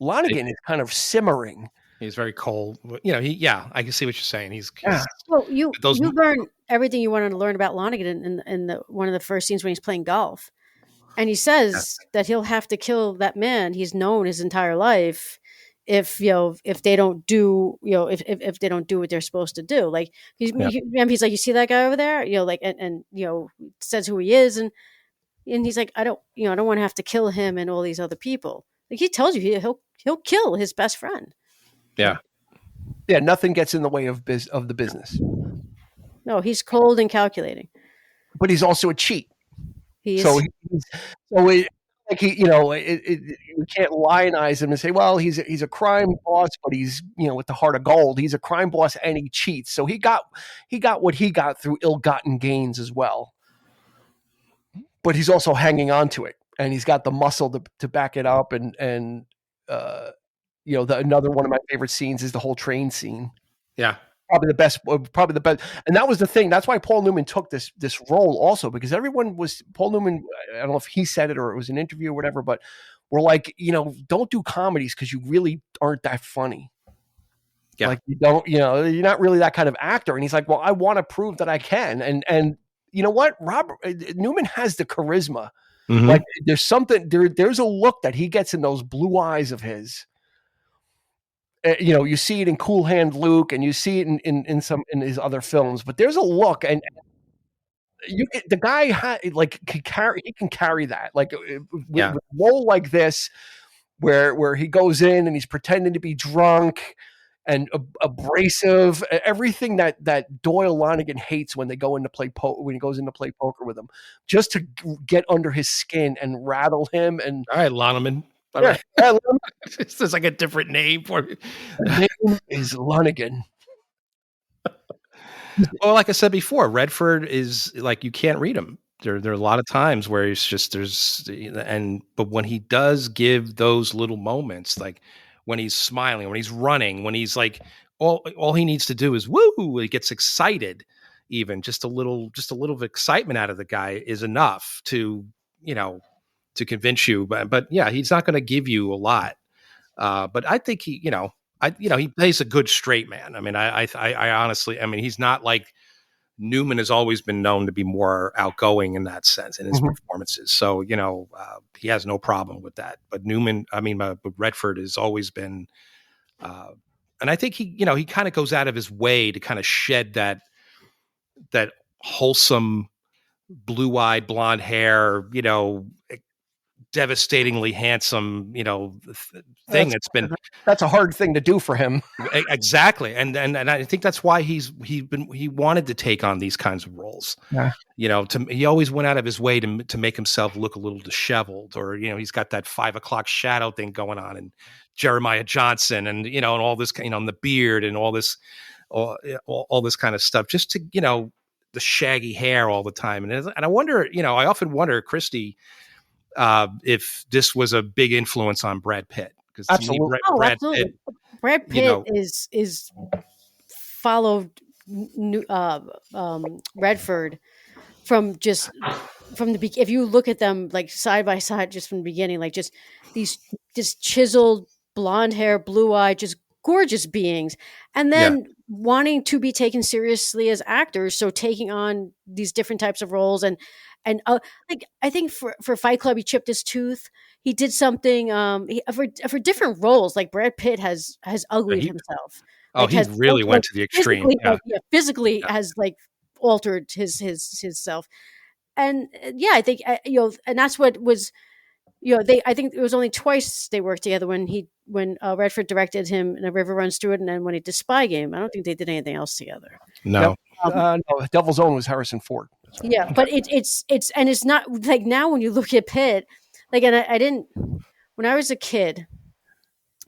Lonigan is kind of simmering.
He's very cold. I can see what you're saying. He's
well, you learn everything you wanted to learn about Lonigan in one of the first scenes when he's playing golf, and he says that he'll have to kill that man he's known his entire life if they don't do if they don't do what they're supposed to do. Like he's like, you see that guy over there, and says who he is, and he's like, I don't want to have to kill him and all these other people. Like he tells you he'll kill his best friend.
Yeah.
Nothing gets in the way of the business.
No, he's cold and calculating.
But he's also a cheat.
You
can't lionize him and say, well, he's a crime boss, but he's with the heart of gold. He's a crime boss and he cheats. So he got what he got through ill-gotten gains as well. But he's also hanging on to it, and he's got the muscle to back it up. And another one of my favorite scenes is the whole train scene.
Yeah.
Probably the best. And that was the thing. That's why Paul Newman took this role also, because Paul Newman, I don't know if he said it or it was an interview or whatever, but we're like, don't do comedies because you really aren't that funny.
Yeah.
Like you don't, you're not really that kind of actor. And he's like, well, I want to prove that I can. And you know what? Newman has the charisma. Mm-hmm. Like there's something, there's a look that he gets in those blue eyes of his. You see it in Cool Hand Luke, and you see it in his other films. But there's a look, and the guy can carry that. Like with a role like this, where he goes in and he's pretending to be drunk and abrasive, everything that Doyle Lonigan hates when he goes in to play poker with him, just to get under his skin and rattle him. And
all right, Loneman. It's like a different name for me.
The name is Lonigan.
Well, like I said before, Redford is like, you can't read him. There are a lot of times where he's just but when he does give those little moments, like when he's smiling, when he's running, when he's like, all he needs to do is woo, he gets excited. Even just a little of excitement out of the guy is enough to convince you, but he's not going to give you a lot. But I think he plays a good straight man. I mean, I honestly, he's not like Newman has always been known to be more outgoing in that sense in his performances. So, he has no problem with that. But Redford has always been, and I think he kind of goes out of his way to kind of shed that wholesome, blue-eyed, blonde hair, devastatingly handsome, thing.
That's a hard thing to do for him.
Exactly. And I think that's why he wanted to take on these kinds of roles.
Yeah.
He always went out of his way to make himself look a little disheveled, or, he's got that 5 o'clock shadow thing going on, and Jeremiah Johnson and, and all this, and the beard and all this kind of stuff, just to, the shaggy hair all the time. And I wonder, I often wonder, Christy, if this was a big influence on Brad Pitt, because
absolutely,
Brad Pitt is followed Redford from the if you look at them like side by side, just from the beginning, like just these chiseled blonde hair, blue eye, just gorgeous beings, and then wanting to be taken seriously as actors, so taking on these different types of roles, and like I think for Fight Club he chipped his tooth. He did something for different roles. Like Brad Pitt has uglied himself. Like
he really went to the extreme.
Physically has like altered his self, and I think and that's what was. I think it was only twice they worked together when Redford directed him in A River Runs Through It, and then when he did Spy Game. I don't think they did anything else together.
No.
No, Devil's Own was Harrison Ford.
Yeah, but it's not like now when you look at Pitt, like, and I didn't, when I was a kid,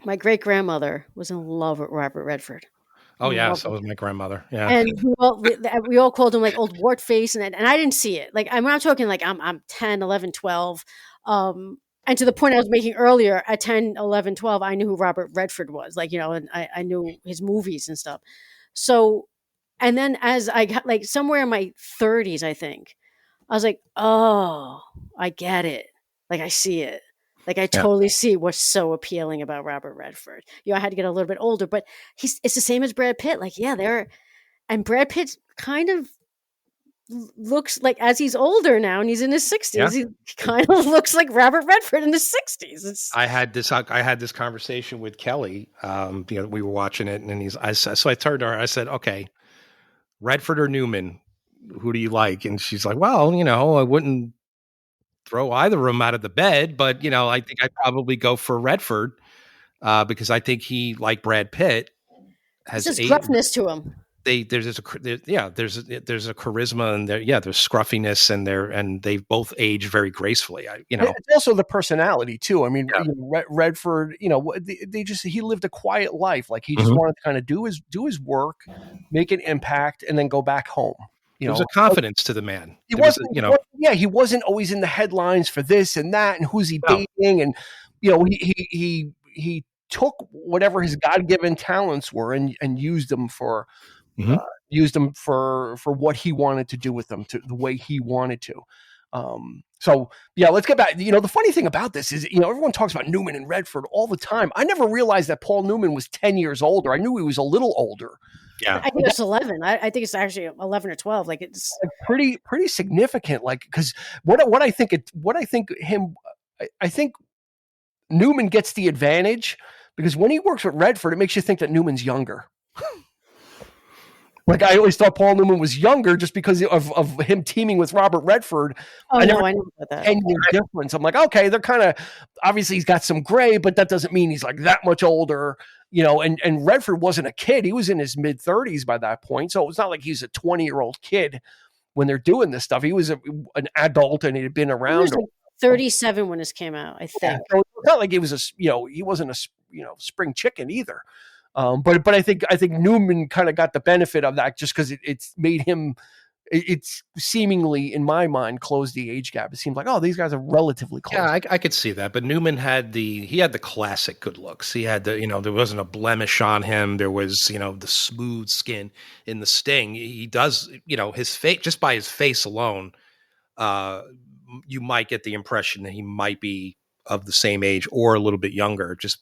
my great grandmother was in love with Robert Redford.
Oh yeah, so was my grandmother. Yeah,
and we all called him like old wart face, and I didn't see it. Like I'm not talking like I'm 10, 11, 12. And to the point I was making earlier, at 10, 11, 12, I knew who Robert Redford was, like, and I knew his movies and stuff. So, and then as I got like somewhere in my 30s, I think, I was like, oh, I get it. Like I see it. Like I totally see what's so appealing about Robert Redford. I had to get a little bit older, but it's the same as Brad Pitt. Like, and Brad Pitt kind of looks like, as he's older now and he's in his 60s, he kind of looks like Robert Redford in his 60s.
I had this conversation with Kelly. We were watching it, and so I turned to her. I said, "Okay, Redford or Newman, who do you like?" And she's like, "Well, I wouldn't throw either of them out of the bed, but I think I'd probably go for Redford because I think he, like Brad Pitt, has
this gruffness to him.
There's a charisma, and there's scruffiness, and they both age very gracefully.
It's also the personality too. I mean, Redford, he lived a quiet life. Like he just wanted to kind of do his work, make an impact, and then go back home.
There was a confidence to the man.
He wasn't always in the headlines for this and that, and who's he dating, and he took whatever his God-given talents were and used them for what he wanted to do with them, to the way he wanted to. Let's get back. The funny thing about this is, everyone talks about Newman and Redford all the time. I never realized that Paul Newman was 10 years older. I knew he was a little older.
Yeah, I think it's 11. I think it's actually 11 or 12. Like it's
pretty significant. Like, because I think Newman gets the advantage because when he works with Redford, it makes you think that Newman's younger. Like I always thought Paul Newman was younger just because of him teaming with Robert Redford.
I know about that.
10-year difference. I'm like, okay, they're kind of, obviously he's got some gray, but that doesn't mean he's like that much older. And Redford wasn't a kid. He was in his mid 30s by that point. So it's not like he's a 20-year-old kid when they're doing this stuff. He was an adult and he had been around.
He was like 37 when this came out, I think.
Yeah, so it's not like he was he wasn't a spring chicken either. But I think Newman kind of got the benefit of that just because it's made him. It's seemingly, in my mind, closed the age gap. It seems like, these guys are relatively close.
Yeah, I could see that. But Newman had the classic good looks. He had there wasn't a blemish on him. There was, the smooth skin in The Sting. He does, his face, just by his face alone, you might get the impression that he might be of the same age or a little bit younger, just,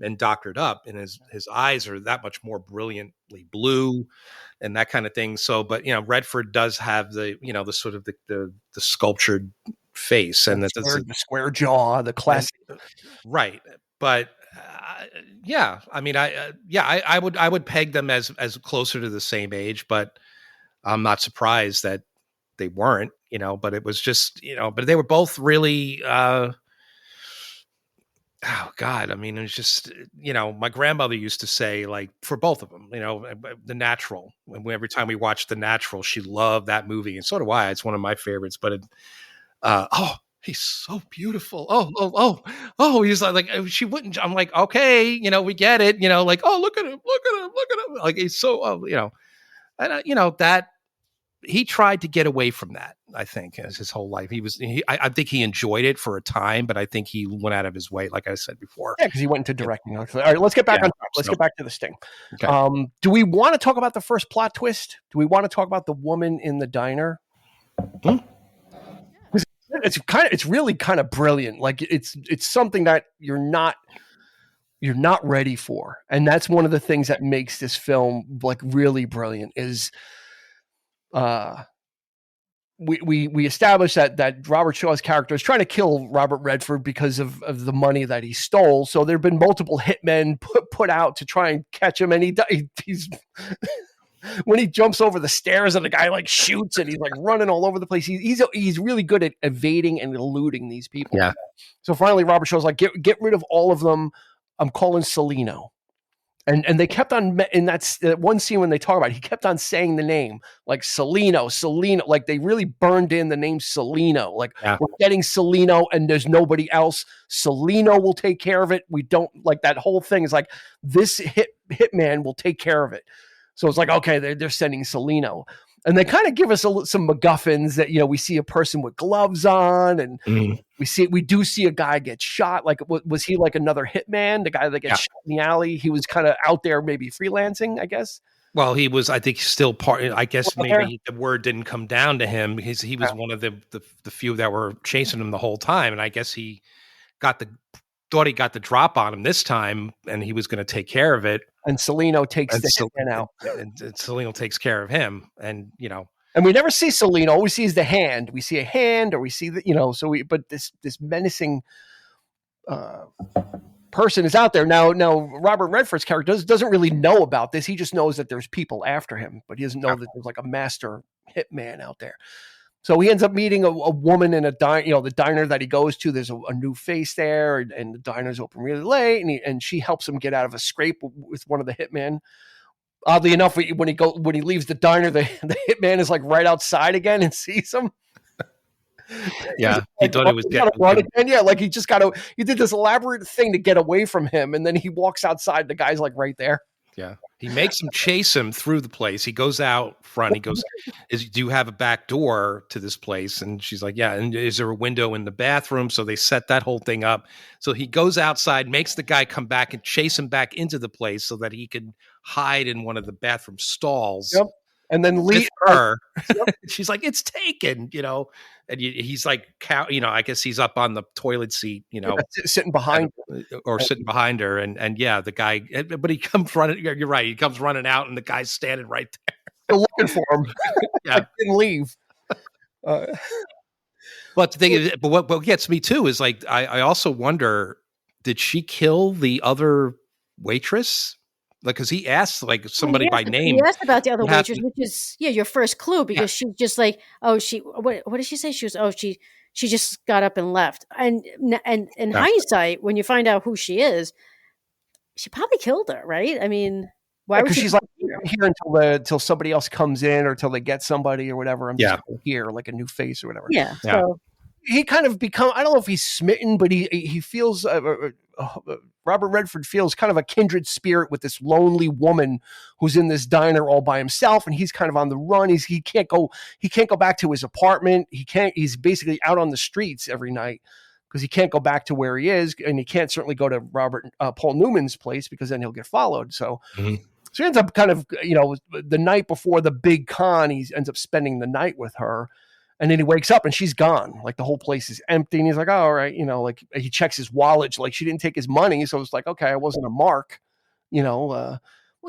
and doctored up, and his eyes are that much more brilliantly blue and that kind of thing. So, but Redford does have the the sort of the sculptured face and
the square jaw, the classic,
right? But I mean, I would peg them as closer to the same age, but I'm not surprised that they weren't. But it was just but they were both really. Oh God. I mean, it was just, my grandmother used to say, like, for both of them, The Natural. Every time we watched The Natural, she loved that movie. And so do I. It's one of my favorites, but he's so beautiful. Oh, he's like, she wouldn't, I'm like, okay, we get it, like, oh, look at him. Like, he's so, and that, he tried to get away from that, I think, as his whole life. I think he enjoyed it for a time, but I think he went out of his way, like I said before.
Yeah, because he went into directing. All right, let's get back on track. Let's get back to The Sting. Okay. Do we want to talk about the first plot twist? Do we want to talk about the woman in the diner? It's really kind of brilliant. Like it's something that you're not you're not ready for. And that's one of the things that makes this film like really brilliant is we established that Robert Shaw's character is trying to kill Robert Redford because of the money that he stole. So there have been multiple hitmen put out to try and catch him, and he's when he jumps over the stairs and the guy like shoots and he's like running all over the place. He's really good at evading and eluding these people.
Yeah.
So finally, Robert Shaw's like, get rid of all of them. I'm calling Celino. And they kept on, in that one scene when they talk about it, he kept on saying the name, like Celino, like they really burned in the name Celino. Like, we're getting Celino and there's nobody else. Celino will take care of it. We don't, like, that whole thing is like, this hitman will take care of it. So it's like, okay, they're sending Celino. And they kind of give us some MacGuffins that, we see a person with gloves on, and we do see a guy get shot. Like, was he like another hitman? The guy that gets shot in the alley? He was kind of out there maybe freelancing, I guess.
Well, he was, I think, still part. I guess maybe the word didn't come down to him because he was one of the few that were chasing him the whole time. And I guess he thought he got the drop on him this time, and he was going to take care of it.
And Celino takes the hitman out.
And Celino takes care of him. And,
and we never see Celino. All we see is the hand. We see a hand, or we see but this menacing person is out there. Now Robert Redford's character doesn't really know about this. He just knows that there's people after him, but he doesn't know that there's like a master hitman out there. So he ends up meeting a woman in a diner, the diner that he goes to. There's a new face there, and the diner's open really late, and she helps him get out of a scrape with one of the hitmen. Oddly enough, when he leaves the diner, the hitman is like right outside again and sees him.
Yeah, he thought it was getting
run again. Yeah, like he did this elaborate thing to get away from him, and then he walks outside. The guy's like right there.
Yeah. He makes him chase him through the place. He goes out front. He goes, do you have a back door to this place? And she's like, yeah. And is there a window in the bathroom? So they set that whole thing up. So he goes outside, makes the guy come back and chase him back into the place so that he can hide in one of the bathroom stalls.
Yep. And then leave
her. She's like, it's taken, and he's like, I guess he's up on the toilet seat,
sitting behind
or sitting behind her. And yeah, the guy, but he comes running. You're right. He comes running out and the guy's standing right there.
They're looking for him.
Yeah.
I didn't leave.
But the thing is, but what gets me too is like, I also wonder, did she kill the other waitress? Like, because he asked like somebody by name.
He asked about the other waitress, which is your first clue, because she's just like, what did she say? She was she just got up and left. And in hindsight, when you find out who she is, she probably killed her, right? I mean, why would
she's like here until somebody else comes in, or till they get somebody or whatever. I'm just here, like a new face or whatever.
Yeah. So
he kind of I don't know if he's smitten, but he feels. Robert Redford feels kind of a kindred spirit with this lonely woman who's in this diner all by himself, and he's kind of on the run. He can't go back to his apartment. He's basically out on the streets every night because he can't go back to where he is, and he can't certainly go to Paul Newman's place because then he'll get followed. So he ends up kind of, the night before the big con, he ends up spending the night with her. And then he wakes up and she's gone. Like the whole place is empty. And he's like, oh, all right. Like he checks his wallet. Like she didn't take his money. So it's like, okay, I wasn't a mark,
Well,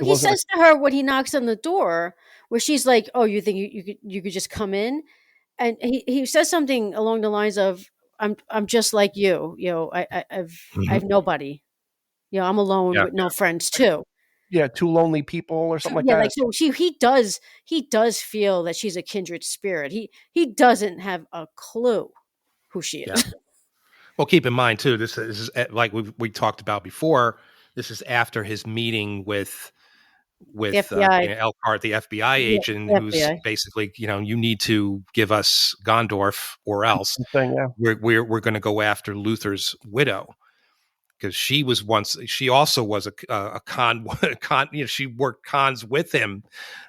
he says to her when he knocks on the door, where she's like, oh, you think you could just come in? And he says something along the lines of, I'm just like you. I have nobody. I'm alone with no friends too.
Yeah, two lonely people or something like that.
Like so he does feel that she's a kindred spirit. He doesn't have a clue who she is.
Yeah. Well, keep in mind too, this is like we talked about before. This is after his meeting with Elkhart, the FBI agent, who's basically, you need to give us Gondorf or else we're going to go after Luther's widow. Because she also was a con, she worked cons with him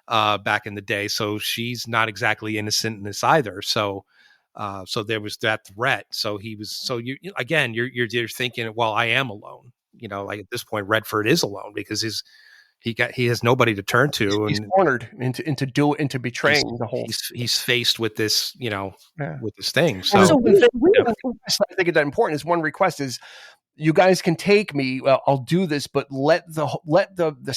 back in the day. So she's not exactly innocent in this either. So there was that threat. So you're thinking, well, I am alone. Like at this point, Redford is alone because he has nobody to turn to.
He's cornered into betraying the whole.
He's faced with this, with this thing. So
I think that important is one request is, you guys can take me. Well, I'll do this, but let the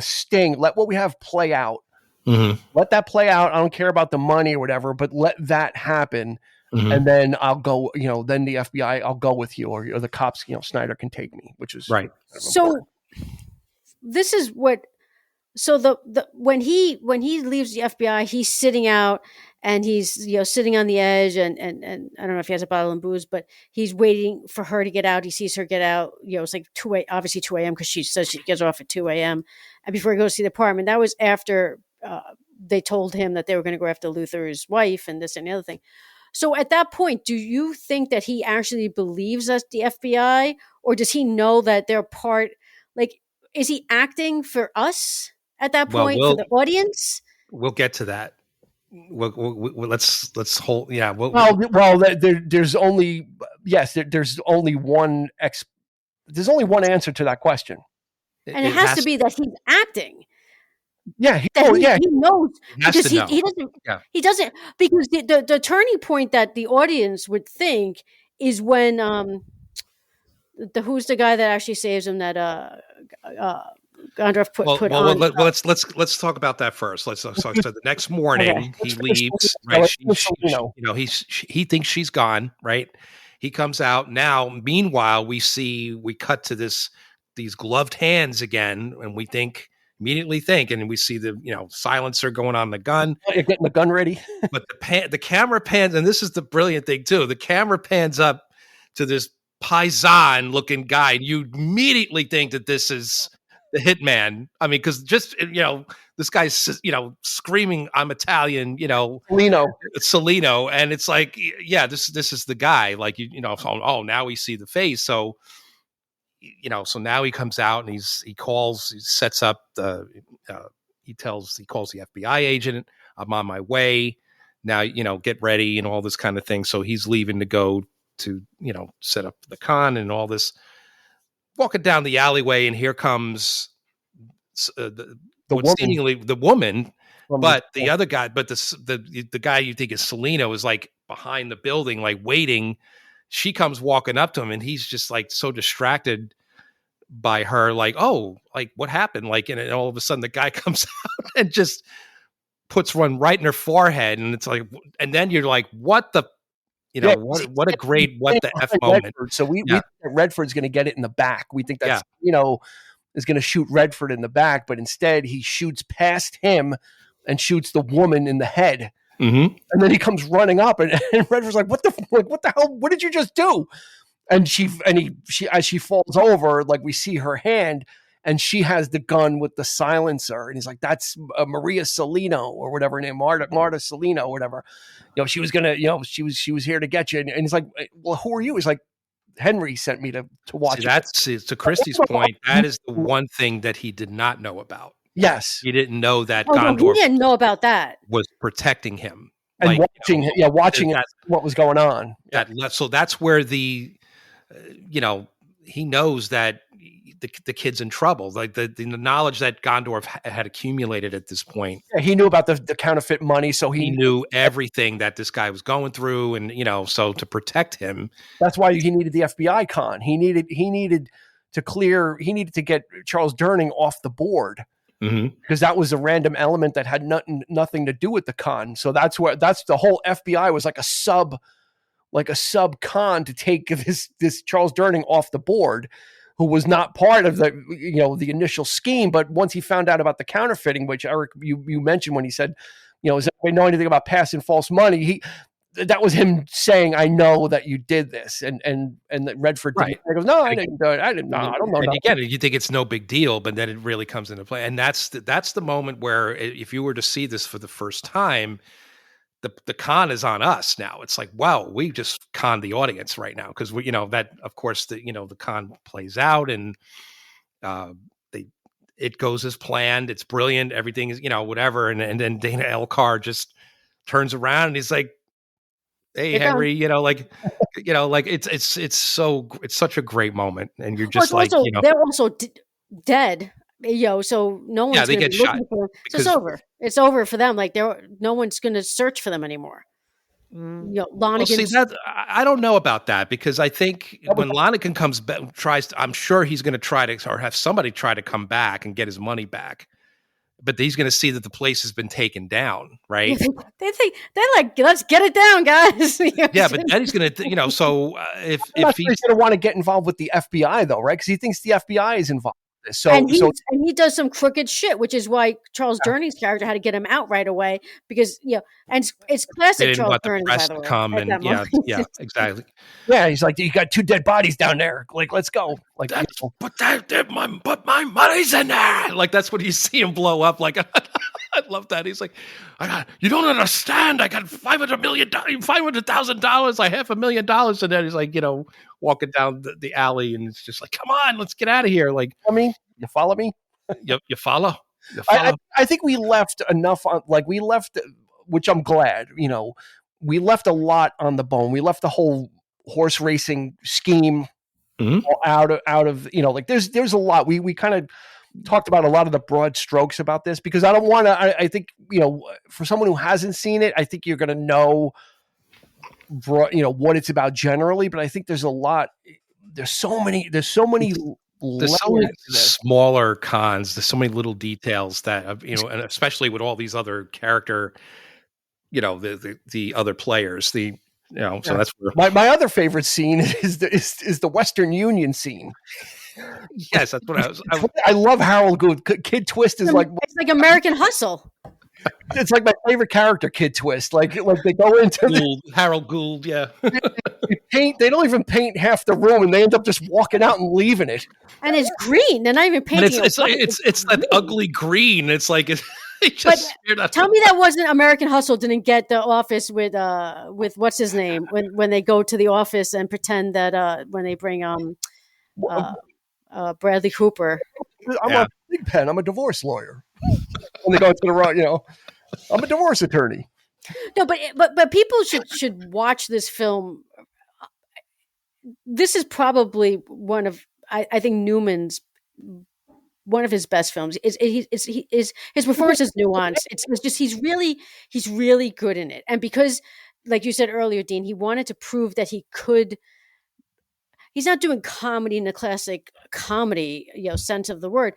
sting, let what we have play out.
Mm-hmm.
Let that play out. I don't care about the money or whatever, but let that happen.
Mm-hmm.
And then I'll go, then the FBI, I'll go with you, or the cops, Snyder can take me, which is
right.
So this is what, so the when he leaves the FBI, he's sitting out and he's, sitting on the edge and I don't know if he has a bottle of booze, but he's waiting for her to get out. He sees her get out, it's like obviously 2 a.m. because she says she gets off at 2 a.m. And before he goes to see the apartment, that was after they told him that they were going to go after Luther's wife and this and the other thing. So at that point, do you think that he actually believes that's the FBI, or does he know that they're part, like, is he acting for us at that point, for the audience?
We'll get to that. Let's hold. Yeah.
There's only one there's only one answer to that question.
And it has to be that he's acting.
Yeah, he
knows, because he doesn't.
Yeah.
He doesn't, because the turning point that the audience would think is when who's the guy that actually saves him, that Gondorf put on.
Let's talk about that first. So the next morning he leaves. Right, he thinks she's gone. Right, he comes out now. Meanwhile, we cut to these gloved hands again, and we immediately think, and we see the silencer going on the gun.
You're getting the gun ready.
But the camera pans, and this is the brilliant thing too. The camera pans up to this paisan looking guy, and you immediately think that this is the hitman. I mean, because just this guy's screaming, "I'm Italian," Celino, and it's like, yeah, this is the guy. Like so, now we see the face. So so now he comes out and he sets up he calls the FBI agent, "I'm on my way now, get ready," and all this kind of thing. So he's leaving to go to, set up the con and all this, walking down the alleyway. And here comes the woman. Seemingly the woman, but the other guy, but the guy you think is Celino is like behind the building, like waiting. She comes walking up to him, and he's just like so distracted by her, like, oh, like what happened? Like, and all of a sudden the guy comes out and just puts one right in her forehead. And it's like, and then you're like, what the, what a great, what the F moment.
Redford. So we think that Redford's going to get it in the back. We think that's, is going to shoot Redford in the back, but instead he shoots past him and shoots the woman in the head.
Mm-hmm.
And then he comes running up, and Redford's like, what the hell? What did you just do? And she as she falls over, like we see her hand, and she has the gun with the silencer, and he's like, that's Maria Celino or whatever her name, Marta Celino or whatever. She was gonna, she was here to get you, and he's like, well, who are you? He's like, Henry sent me to watch.
See, to Christy's point, that is the one thing that he did not know about.
Yes,
he didn't know that
Gondorf he didn't know about that.
Was protecting him
and watching what was going on.
So that's where the he knows that the kid's in trouble. Like the knowledge that Gondorf had accumulated at this point.
Yeah, he knew about the counterfeit money, so he
knew everything that this guy was going through, and so to protect him.
That's why he needed the FBI con. He needed to get Charles Durning off the board.
Mm-hmm.
Because that was a random element that had nothing to do with the con. So that's the whole FBI was like a sub con to take this Charles Durning off the board, who was not part of the initial scheme. But once he found out about the counterfeiting, which Eric, you mentioned when he said, does anybody know anything about passing false money? That was him saying, I know that you did this. And that Redford didn't. He goes, no, I didn't do it. I didn't know. I don't know.
And again, you think it's no big deal, but then it really comes into play. And that's the moment where, if you were to see this for the first time, the con is on us now. It's like, wow, we just conned the audience right now. Cause we, that of course the con plays out, and it goes as planned. It's brilliant. Everything is, whatever. And then Dana Elcar just turns around and he's like, hey, Henry, it's such a great moment. And you're just
they're also dead. So no one's
they get shot.
For them. So it's over. It's over for them. Like no one's going to search for them anymore. Lonigan's.
Well, see, that I don't know about that, because I think when Lonigan comes back, I'm sure he's going to try to, or have somebody try to come back and get his money back. But he's going to see that the place has been taken down, right?
They think they're like, let's get it down, guys.
Yeah, but then he's going to, so if
he's going to want to get involved with the FBI, though, right? Because he thinks the FBI is involved. So
and he does some crooked shit, which is why Charles Journey's character had to get him out right away, because and it's classic Charles Journey, by the way.
Come and yeah, exactly.
Yeah, he's like, you got 2 dead bodies down there. Like, let's go. Like,
but my money's in there. Like, that's what you see him blow up. Like, I love that. He's like, you don't understand. I got $500,000, $500,000, $500,000, and then he's like, walking down the alley, and it's just like, come on, let's get out of here. Like,
you follow me?
You follow?
I think we left enough on, which I'm glad, we left a lot on the bone. We left the whole horse racing scheme out of, there's a lot. We kind of talked about a lot of the broad strokes about this, because I don't want to, I think, for someone who hasn't seen it, I think you're going to know, what it's about generally, but I think there's a lot, there's so many
smaller cons. There's so many little details that, and especially with all these other character, the other players, so that's where
my other favorite scene is the Western Union scene.
Yes, that's what
I love Harold Gould. Kid Twist is
it's like American Hustle.
It's like my favorite character, Kid Twist. Like they go into
Harold Gould, yeah.
They don't even paint half the room, and they end up just walking out and leaving it.
And it's green. They're not even painting.
It's that ugly green. It's like
tell me that wasn't American Hustle. Didn't get the office with what's his name when they go to the office and pretend that when they bring Bradley Cooper.
I'm a big pen. I'm a divorce lawyer. When they go to the right, I'm a divorce attorney.
No, but people should watch this film. This is probably one of I think Newman's one of his best films. His performance is nuanced. It's just he's really good in it, and because, like you said earlier, Dean, he wanted to prove that he could. He's not doing comedy in the classic comedy, sense of the word,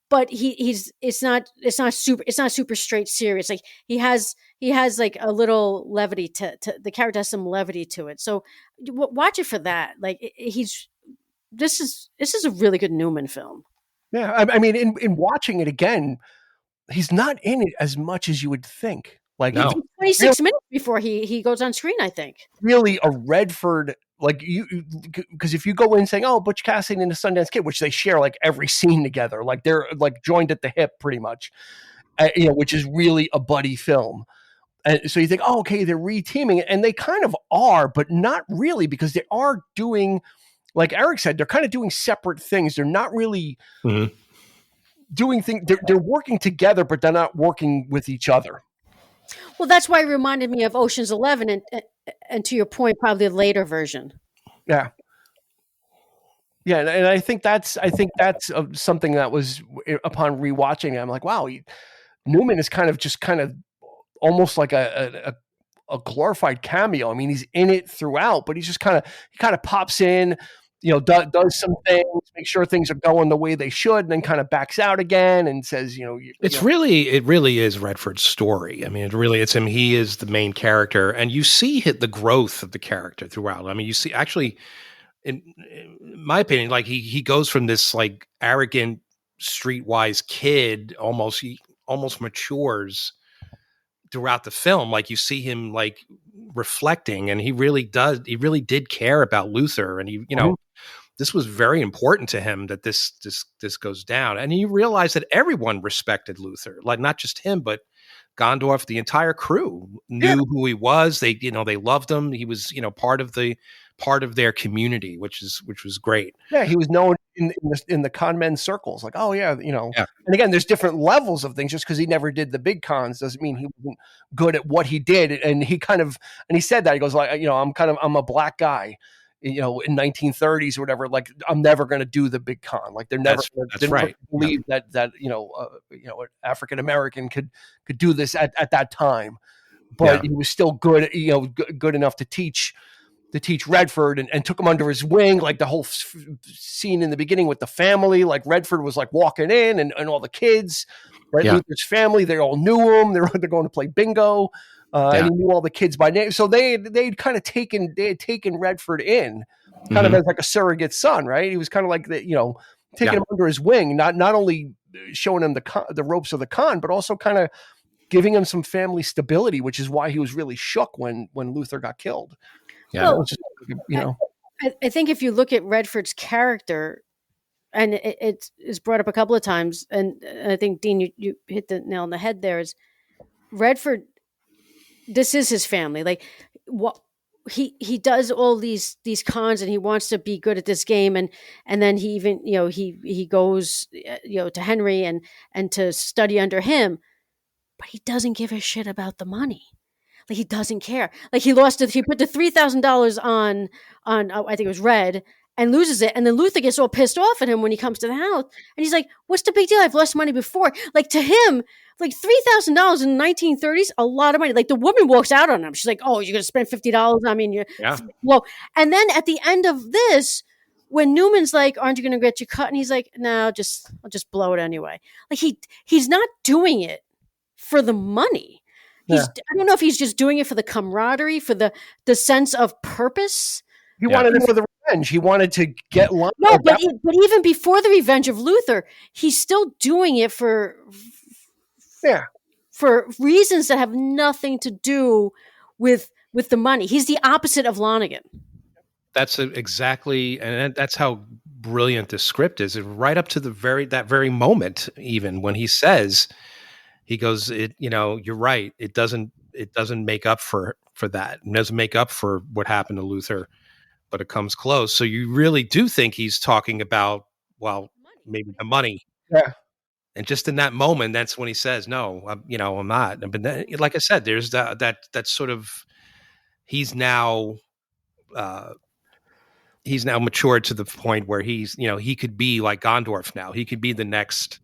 but it's not super straight serious. Like he has like a little levity to the character has some levity to it. So watch it for that. Like this is a really good Newman film.
Yeah, I mean, in watching it again, he's not in it as much as you would think. Like,
no.
26 minutes before he goes on screen, I think.
Really, a Redford, like because if you go in saying, "Oh, Butch Cassidy and the Sundance Kid," which they share like every scene together, like they're like joined at the hip, pretty much, which is really a buddy film. And so you think, "Oh, okay, they're reteaming it," and they kind of are, but not really, because they are doing, like Eric said, they're kind of doing separate things. They're not really doing things. They're working together, but they're not working with each other.
Well, that's why it reminded me of Ocean's 11, and to your point, probably a later version.
Yeah, and I think that's something that was, upon rewatching, I'm like, wow, Newman is kind of almost like a glorified cameo. I mean, he's in it throughout, but he's just kind of pops in, does some things, make sure things are going the way they should, and then kind of backs out again and says,
it really is Redford's story. I mean, it's him. He is the main character, and you see the growth of the character throughout. I mean, you see, actually, in my opinion, like he goes from this like arrogant, streetwise kid, he almost matures throughout the film. Like you see him like reflecting, and he really did care about Luther, and this was very important to him that this goes down. And you realize that everyone respected Luther, like not just him, but Gondorf, the entire crew knew who he was. They loved him. He was, part of their community, which was great.
Yeah. He was known in the con men circles, like, oh yeah. And again, there's different levels of things. Just because he never did the big cons doesn't mean he wasn't good at what he did. And he said that, he goes like, I'm a black guy, in 1930s or whatever, like I'm never going to do the big con. Like they're never, never believe that an African American could do this at that time. but he was still good, good enough to teach Redford and took him under his wing. Like the whole scene in the beginning with the family, like Redford was like walking in and all the kids, right? Luther's family, they all knew him. They're going to play bingo. And he knew all the kids by name. So they'd kind of taken Redford in kind of as like a surrogate son, right? He was kind of like taking him under his wing, not only showing him the ropes of the con, but also kind of giving him some family stability, which is why he was really shook when Luther got killed.
Yeah. Well, I think if you look at Redford's character, and it is brought up a couple of times, and I think, Dean, you hit the nail on the head there, is Redford, this is his family. Like, what he does all these cons, and he wants to be good at this game, and then he even he goes to Henry and to study under him, but he doesn't give a shit about the money. Like, he doesn't care. Like, he put the $3,000 on I think it was Red, and loses it. And then Luther gets all pissed off at him when he comes to the house. And he's like, what's the big deal? I've lost money before. Like, to him, like $3,000 in the 1930s, a lot of money. Like, the woman walks out on him. She's like, oh, you're going to spend $50? I mean, well, and then at the end of this, when Newman's like, aren't you going to get your cut? And he's like, no, I'll just blow it anyway. Like, he's not doing it for the money. I don't know if he's just doing it for the camaraderie, for the sense of purpose.
He wanted it for the revenge. He wanted to get Luther.
No, but even before the revenge of Luther, he's still doing it for reasons that have nothing to do with the money. He's the opposite of Lonigan.
That's exactly, and that's how brilliant this script is. Right up to that very moment, even when he says, he goes, you're right. It doesn't make up for that. It doesn't make up for what happened to Luther, but it comes close. So you really do think he's talking about, well, maybe the money.
Yeah.
And just in that moment, that's when he says, no, I'm not. But then, like I said, there's that sort of, he's now matured to the point where he's, he could be like Gondorf now. He could be the next,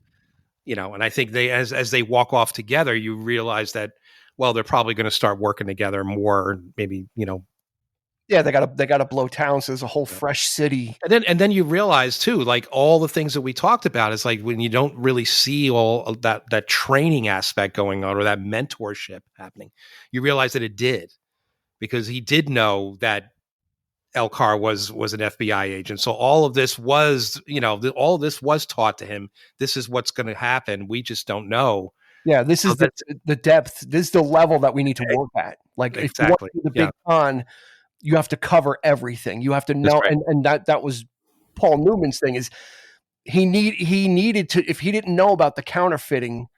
and I think they, as they walk off together, you realize that, well, they're probably going to start working together more, maybe,
Yeah, they got to blow town, so there's a whole fresh city.
And then you realize too, like all the things that we talked about, is like when you don't really see all of that training aspect going on or that mentorship happening, you realize that it did, because he did know that Elcar was an FBI agent. So all of this was, all of this was taught to him. This is what's going to happen. We just don't know.
Yeah, this is the depth. This is the level that we need to work at. Like, exactly. If you want to do the big con, you have to cover everything. You have to know, right. and that was Paul Newman's thing. Is he needed to, if he didn't know about the counterfeiting,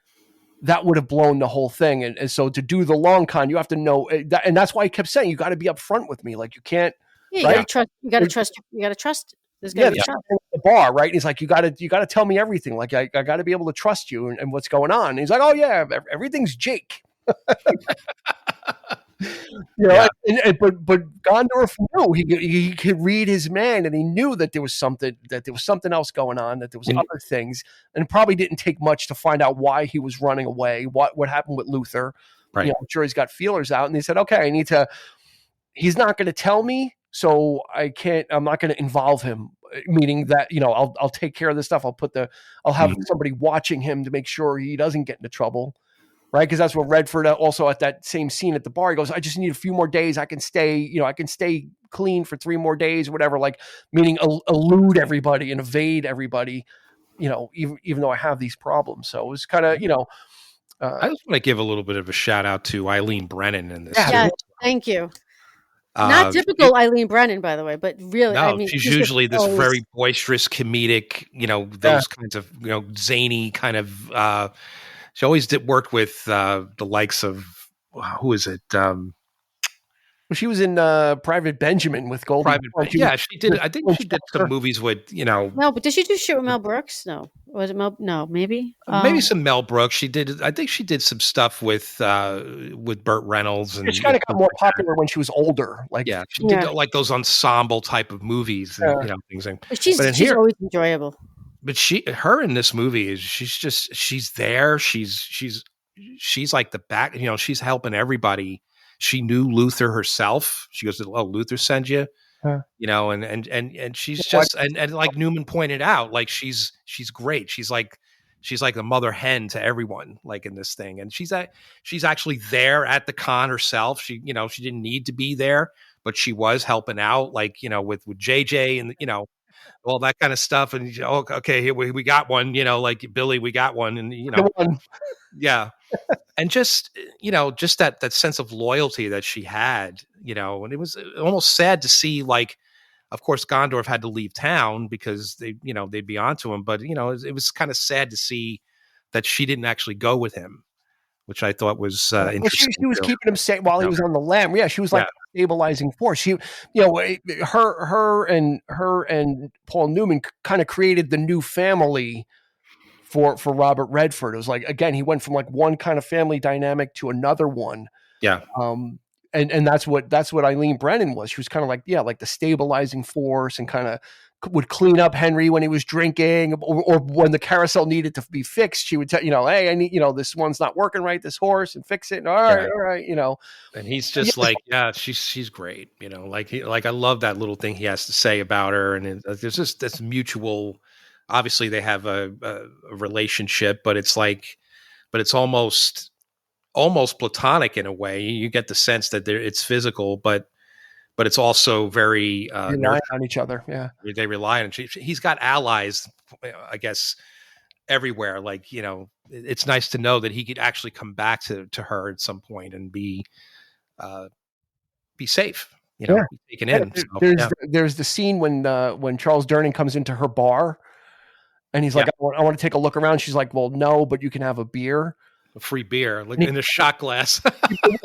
that would have blown the whole thing. And so to do the long con, you have to know that, and that's why he kept saying, you got to be upfront with me. Like, you can't.
Yeah, you got to trust. You got to trust. There's got to be trust.
The bar, right? And he's like, you got to tell me everything. Like, I got to be able to trust you and what's going on. And he's like, oh yeah, everything's Jake. But Gondorf knew he could read his man, and he knew that there was something else going on, that there was other things, and it probably didn't take much to find out why he was running away, what happened with Luther.
Right.
I'm sure he's got feelers out, and they said, okay, he's not going to tell me, so I'm not going to involve him, meaning that, I'll take care of this stuff. I'll have somebody watching him to make sure he doesn't get into trouble. Right. Because that's what Redford also at that same scene at the bar, he goes, I just need a few more days. I can stay clean for 3 more days or whatever, like, meaning elude everybody and evade everybody, even though I have these problems. So it was kind of,
I just want to give a little bit of a shout out to Eileen Brennan in this.
Yeah, thank you. Not typical Eileen Brennan, by the way, but really,
no, she's usually this very boisterous, comedic, those kinds of, zany kind of, she always worked with the likes of, who is it?
Well, she was in Private Benjamin with Goldie.
She did. I think she did some movies with,
No, but did she do shit with Mel Brooks? No. Was it Mel? No, maybe.
Maybe some Mel Brooks. She did. I think she did some stuff with Burt Reynolds. And
she kind of got more popular when she was older. Like,
she did like those ensemble type of movies and things.
But she's always enjoyable.
But her in this movie she's there. She's she's like the back, she's helping everybody. She knew Luther herself. She goes, "Oh, Luther sends you," and she's just, and like Newman pointed out, like she's great. She's like the mother hen to everyone, like in this thing. And she's actually there at the con herself. She didn't need to be there, but she was helping out, like, with JJ and, all that kind of stuff. And, okay, here we got one, like Billy, we got one. And, yeah. And just, just that sense of loyalty that she had, and it was almost sad to see, like, of course, Gondorf had to leave town because they'd be onto him. But, it was kind of sad to see that she didn't actually go with him, which I thought was interesting.
She was keeping him safe while he was on the lam. Yeah, she was like a stabilizing force. She, her and Paul Newman kind of created the new family for Robert Redford. It was like, again, he went from like one kind of family dynamic to another one.
Yeah.
And that's what Eileen Brennan was. She was kind of like, like the stabilizing force, and kind of would clean up Henry when he was drinking, or when the carousel needed to be fixed. She would tell, hey, I need, this one's not working right, this horse, and fix it. And all right.
And he's just like, she's great. Like I love that little thing he has to say about her. And there's just this mutual, obviously they have a relationship, but it's almost platonic in a way. You get the sense that it's physical, but it's also very
relying on each other. Yeah,
they rely on. He's got allies, I guess, everywhere. Like, it's nice to know that he could actually come back to her at some point and be safe. Be taken in.
There's the scene when Charles Durning comes into her bar, and he's like, I want to take a look around. She's like, well, no, but you can have a beer.
A free beer, like in a shot glass.
He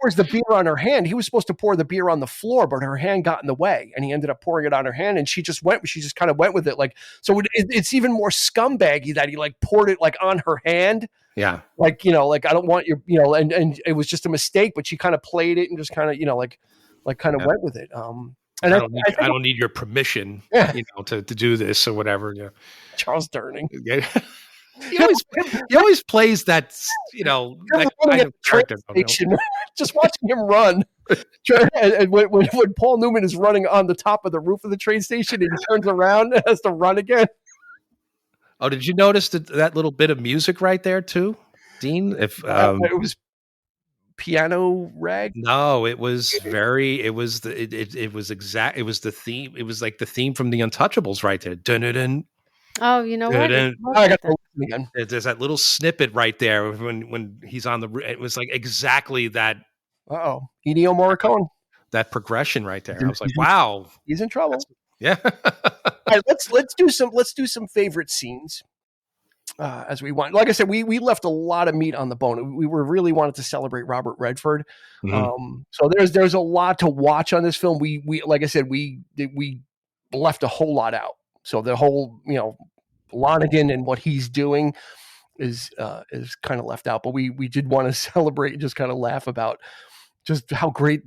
pours the beer on her hand. He was supposed to pour the beer on the floor, but her hand got in the way, and he ended up pouring it on her hand. And she just kind of went with it. Like, so it's even more scumbaggy that he like poured it like on her hand.
Yeah.
Like, like, I don't want your, and it was just a mistake, but she kind of played it and just kind of, went with it. And
I don't need your permission, to do this or whatever. Yeah.
Charles Durning.
Yeah. He always plays that, that kind of character.
Just watching him run. And when Paul Newman is running on the top of the roof of the train station, and he turns around and has to run again.
Oh, did you notice that little bit of music right there too, Dean? If
it was piano rag.
No, it was it was the theme. It was like the theme from The Untouchables right there. Dun-dun-dun.
Oh, you know what?
I got to listen again.
There's that little snippet right there when he's on the. It was like exactly that.
Ennio Morricone.
That progression right there. I was like, wow,
he's in trouble.
Yeah.
All right, let's do some favorite scenes. As we want, like I said, we left a lot of meat on the bone. We were really wanted to celebrate Robert Redford. Mm-hmm. So there's a lot to watch on this film. We like I said, we left a whole lot out. So the whole, Lonigan and what he's doing is kind of left out. But we did want to celebrate and just kind of laugh about just how great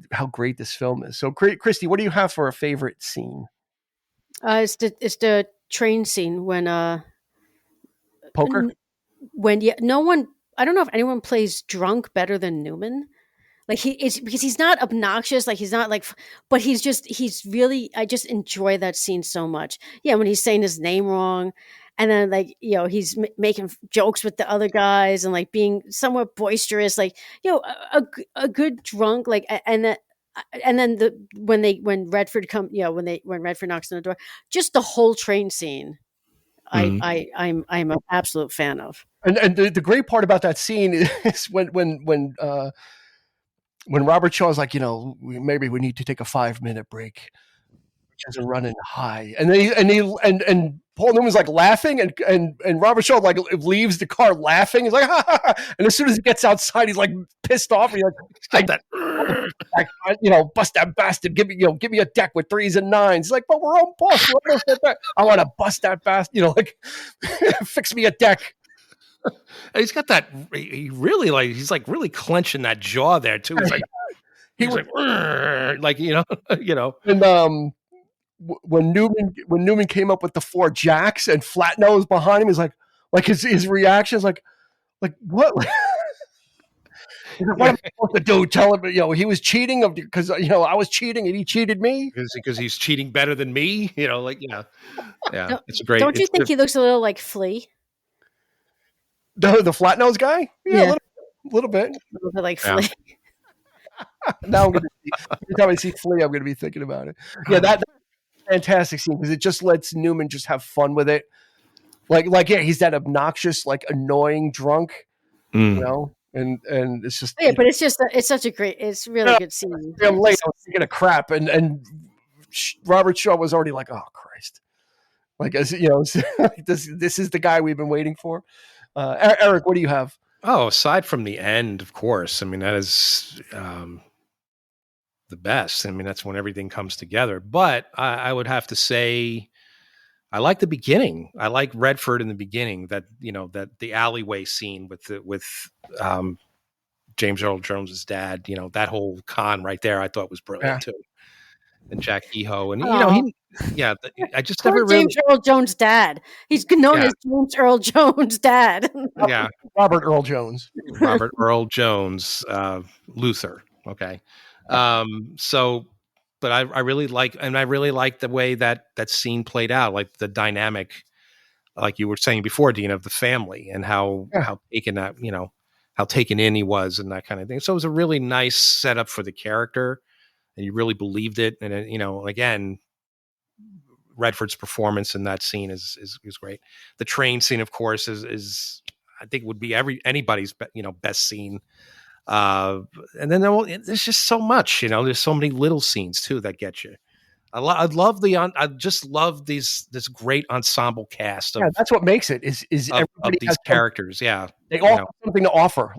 this film is. So, Christy, what do you have for a favorite scene?
It's the train scene when
poker.
When no one, I don't know if anyone plays drunk better than Newman. Like he is, because he's not obnoxious. Like he's not like, but he's really, I just enjoy that scene so much. Yeah. When he's saying his name wrong, and then like, he's making jokes with the other guys and like being somewhat boisterous, like, a good drunk, like, and then when Redford when Redford knocks on the door, just the whole train scene. Mm-hmm. I'm an absolute fan of.
And the great part about that scene is when Robert Shaw's like, maybe we need to take a 5-minute break, which is running high, and Paul Newman's like laughing, and Robert Shaw like leaves the car laughing. He's like, ha, ha, ha. And as soon as he gets outside, he's like pissed off. He's like, bust that bastard. Give me a deck with 3s and 9s. He's like, but we're on boss. I want to bust that bastard. Fix me a deck.
And he's got that. He really he's like really clenching that jaw there too. It's like he's like
And when Newman came up with the 4 jacks and Flatnose behind him, is like his reaction is like, Like what? What am I supposed to do? Tell him, he was cheating because I was cheating and he cheated me
because he's cheating better than me. Yeah. It's a great.
Don't you think he looks a little like Flea?
The flat nose guy? Yeah, a little bit.
A little bit like Flea.
Now every time I see Flea, I'm going to be thinking about it. Yeah, that's a fantastic scene because it just lets Newman just have fun with it. He's that obnoxious, annoying drunk, and it's just
but it's such a great, it's really good scene.
I'm late. I was thinking of crap, and Robert Shaw was already like, oh Christ, this is the guy we've been waiting for. Eric, what do you have?
Oh, aside from the end, of course. I mean, that is the best. I mean, that's when everything comes together. But I would have to say, I like the beginning. I like Redford in the beginning. That that the alleyway scene with James Earl Jones's dad. That whole con right there. I thought was brilliant too. And Jack Kehoe, and I just never really
James Earl Jones' dad. He's known as James Earl Jones' dad.
Robert Earl Jones.
Robert Earl Jones, Luther. Okay, but I really like the way that scene played out, like the dynamic, like you were saying before, Dean, of the family and how taken that how taken in he was and that kind of thing. So it was a really nice setup for the character. And you really believed it. And, again, Redford's performance in that scene is great. The train scene, of course, is I think would be anybody's, best scene. And then there's just so much, there's so many little scenes too, that get you. I just love this great ensemble cast.
That's what makes it is everybody
of these characters.
They all have something to offer.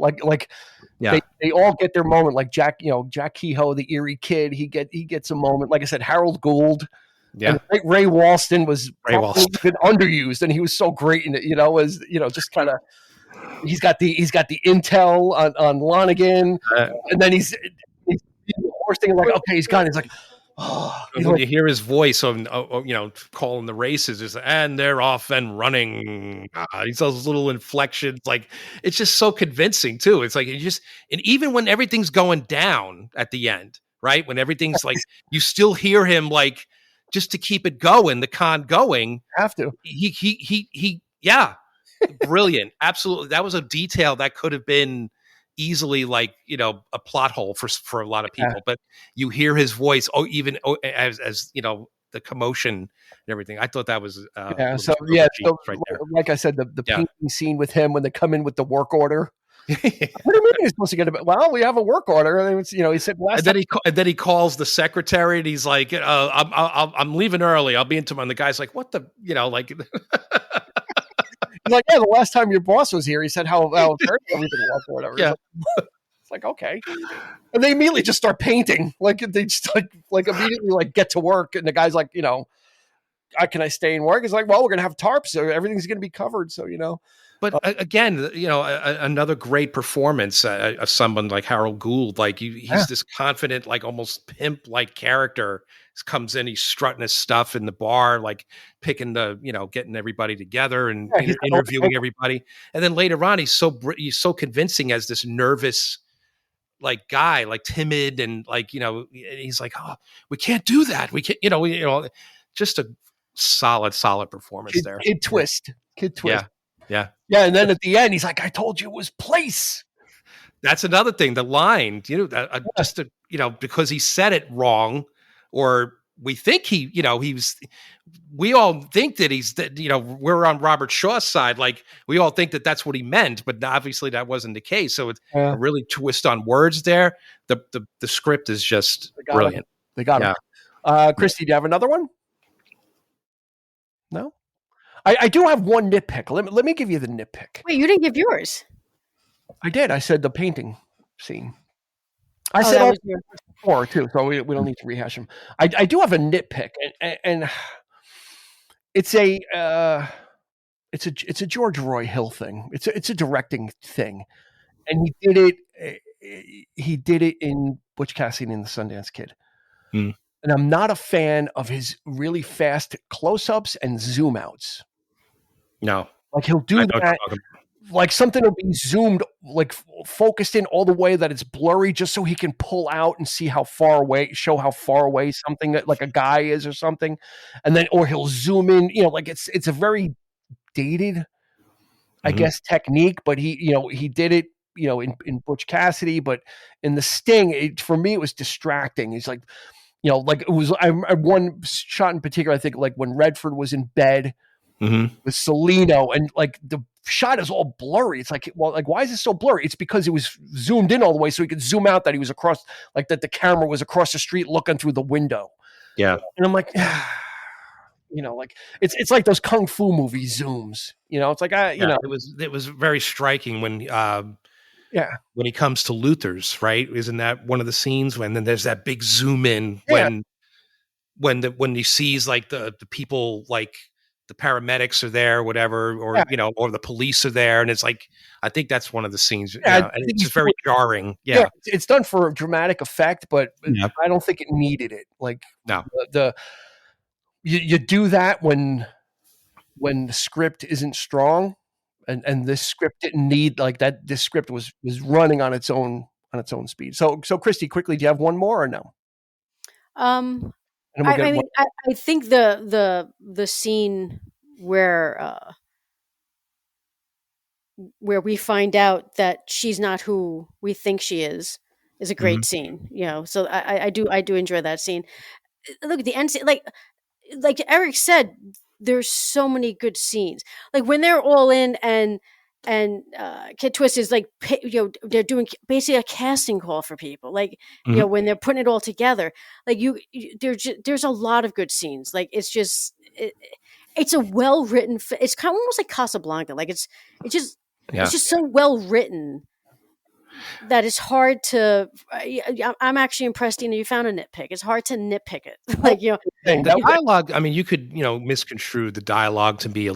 They all get their moment. Like Jack Kehoe, the Erie kid, he gets a moment. Like I said, Harold Gould. Yeah. And Ray Walston was been underused, and he was so great in it. Just kind of. He's got the intel on Lonigan, and then he's the horse thing. Like, okay, he's gone. He's like.
When you hear his voice on, calling the races, and they're off and running. He does those little inflections, it's just so convincing too. It's and even when everything's going down at the end, right? When everything's you still hear him just to keep it going, the con going.
Have to.
Brilliant, absolutely. That was a detail that could have been easily a plot hole for a lot of people, but you hear his voice as the commotion and everything. I thought that was right there.
Like I said, the painting scene with him when they come in with the work order. What do you mean you're supposed to get it? Well, we have a work order, and he said
and then he calls the secretary and he's like, I'm leaving early, I'll be in tomorrow. And the guy's like, what the
He's like, the last time your boss was here, he said how dirty everything was or whatever.
Yeah.
It's like, okay. And they immediately just start painting. They just immediately get to work. And the guy's like, can I stay and work? He's like, well, we're going to have tarps, so everything's going to be covered. So,
But again, another great performance of someone like Harold Gould. He's this confident, almost pimp-like character. He comes in, he's strutting his stuff in the bar, picking getting everybody together and interviewing everybody. And then later on, he's so convincing as this nervous, guy, timid, and he's like, oh, we can't do that. We can't, just a solid performance there.
Kid twist.
Yeah.
And then at the end, he's like, I told you it was place.
That's another thing. The line, because he said it wrong, or we think we all think that we're on Robert Shaw's side. We all think that that's what he meant, but obviously that wasn't the case. So it's a really twist on words there. The script is just brilliant.
They got it. Christy, do you have another one? No? I do have one nitpick. Let me give you the nitpick.
Wait, you didn't give yours.
I did. I said the painting scene. I said all before too, so we don't need to rehash them. I do have a nitpick, and it's a George Roy Hill thing. It's a directing thing, and he did it in Butch Cassidy and the Sundance Kid. And I'm not a fan of his really fast close-ups and zoom outs.
No,
he'll do that. like something will be zoomed, like focused in all the way that it's blurry, just so he can pull out and see how far away, show how far away something that like a guy is or something, and then or he'll zoom in. Like it's a very dated, I guess, technique, but he did it, in Butch Cassidy, but in The Sting, for me, it was distracting. He's like, like it was, I one shot in particular, I think, like when Redford was in bed with Salino, and like the shot is all blurry. It's like, well, like, why is it so blurry? It's because it was zoomed in all the way so he could zoom out that he was across, like that the camera was across the street looking through the window.
Yeah.
And I'm like, like it's like those kung fu movie zooms. It's like
it was very striking when when he comes to Luther's, right? Isn't that one of the scenes when then there's that big zoom in when he sees like the people, like the paramedics are there, whatever, or or the police are there, and it's like, I think that's one of the scenes. And it's just very jarring. Yeah,
it's done for dramatic effect, but I don't think it needed it. Like
no,
you do that when the script isn't strong, and this script didn't need like that. This script was running on its own speed. So Christy, quickly, do you have one more or no?
I think the scene where we find out that she's not who we think she is a great scene. So I do enjoy that scene. Look at the end scene, like Eric said, there's so many good scenes. Like when they're all in and Kid Twist is like, they're doing basically a casting call for people. Like, when they're putting it all together, like there's a lot of good scenes. Like it's just, it's a well-written, it's kind of almost like Casablanca. Like it's just so well written that it's hard to. I'm actually impressed, Dina. You found a nitpick. It's hard to nitpick it. Like
the dialogue. I mean, you could misconstrue the dialogue to be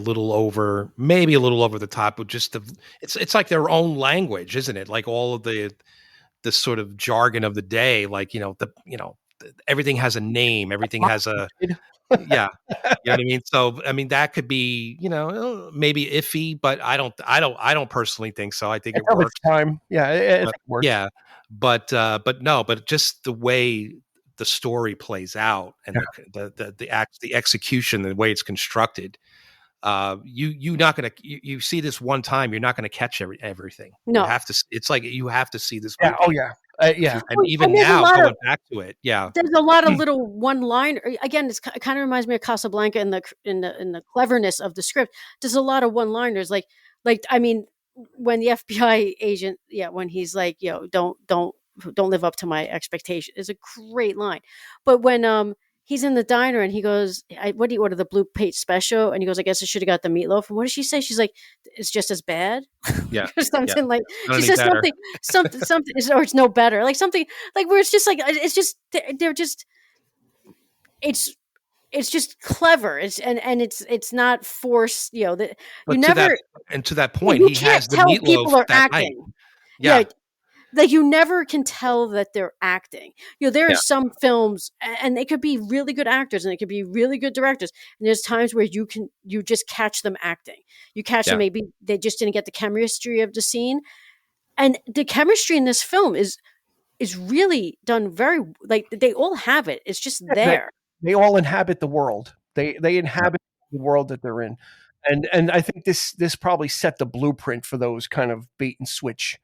maybe a little over the top, but just it's like their own language, isn't it? Like all of the sort of jargon of the day. Like everything has a name. Everything has a. Yeah. You know what I mean? So, I mean, that could be, maybe iffy, but I don't personally think so. I think it works.
Time. Yeah. It works.
Yeah. But just the way the story plays out and the execution, the way it's constructed, you're not going to, you see this one time, you're not going to catch everything.
No.
It's like, you have to see this.
Yeah. Oh yeah.
And even now, going back to it,
there's a lot of little one-line. Again, it kind of reminds me of Casablanca in the cleverness of the script. There's a lot of one-liners, like I mean, when the FBI agent, when he's like, don't live up to my expectation, is a great line. But when he's in the diner and he goes, what do you order, the blue plate special? And he goes, I guess I should have got the meatloaf. And what does she say? She's like, it's just as bad.
Yeah.
Or something like, she says something, or it's no better. Like something like where it's just like, it's just, they're just, it's just clever. It's not forced, to
that point, he has the meatloaf
people are
that
acting.
night. Yeah.
Like you never can tell that they're acting. There are some films, and they could be really good actors, and they could be really good directors. And there's times where you just catch them acting. You catch them, maybe they just didn't get the chemistry of the scene, and the chemistry in this film is really done very. Like they all have it. It's just there.
They all inhabit the world. They inhabit the world that they're in, and I think this probably set the blueprint for those kind of bait and switch.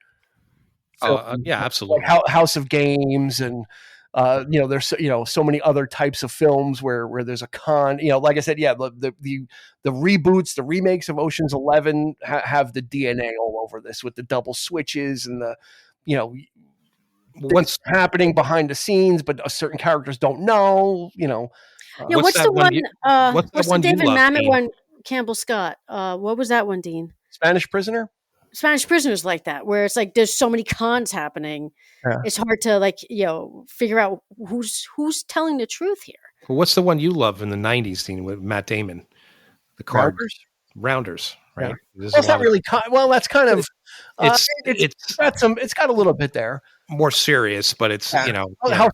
Yeah, absolutely.
Like House of Games, and there's so many other types of films where there's a con. Like I said, the reboots, the remakes of Ocean's 11 have the DNA all over this with the double switches and the what's happening behind the scenes, but certain characters don't know.
What's the one? What's the David Mamet one? Campbell Scott. What was that one, Dean?
Spanish Prisoner.
Spanish Prisoners, like that, where it's like there's so many cons happening. Yeah. It's hard to figure out who's telling the truth here.
Well, what's the one you love in the 90s scene with Matt Damon? The Rounders, right?
Yeah. That's not really that's kind of it's got a little bit there.
More serious, but it's House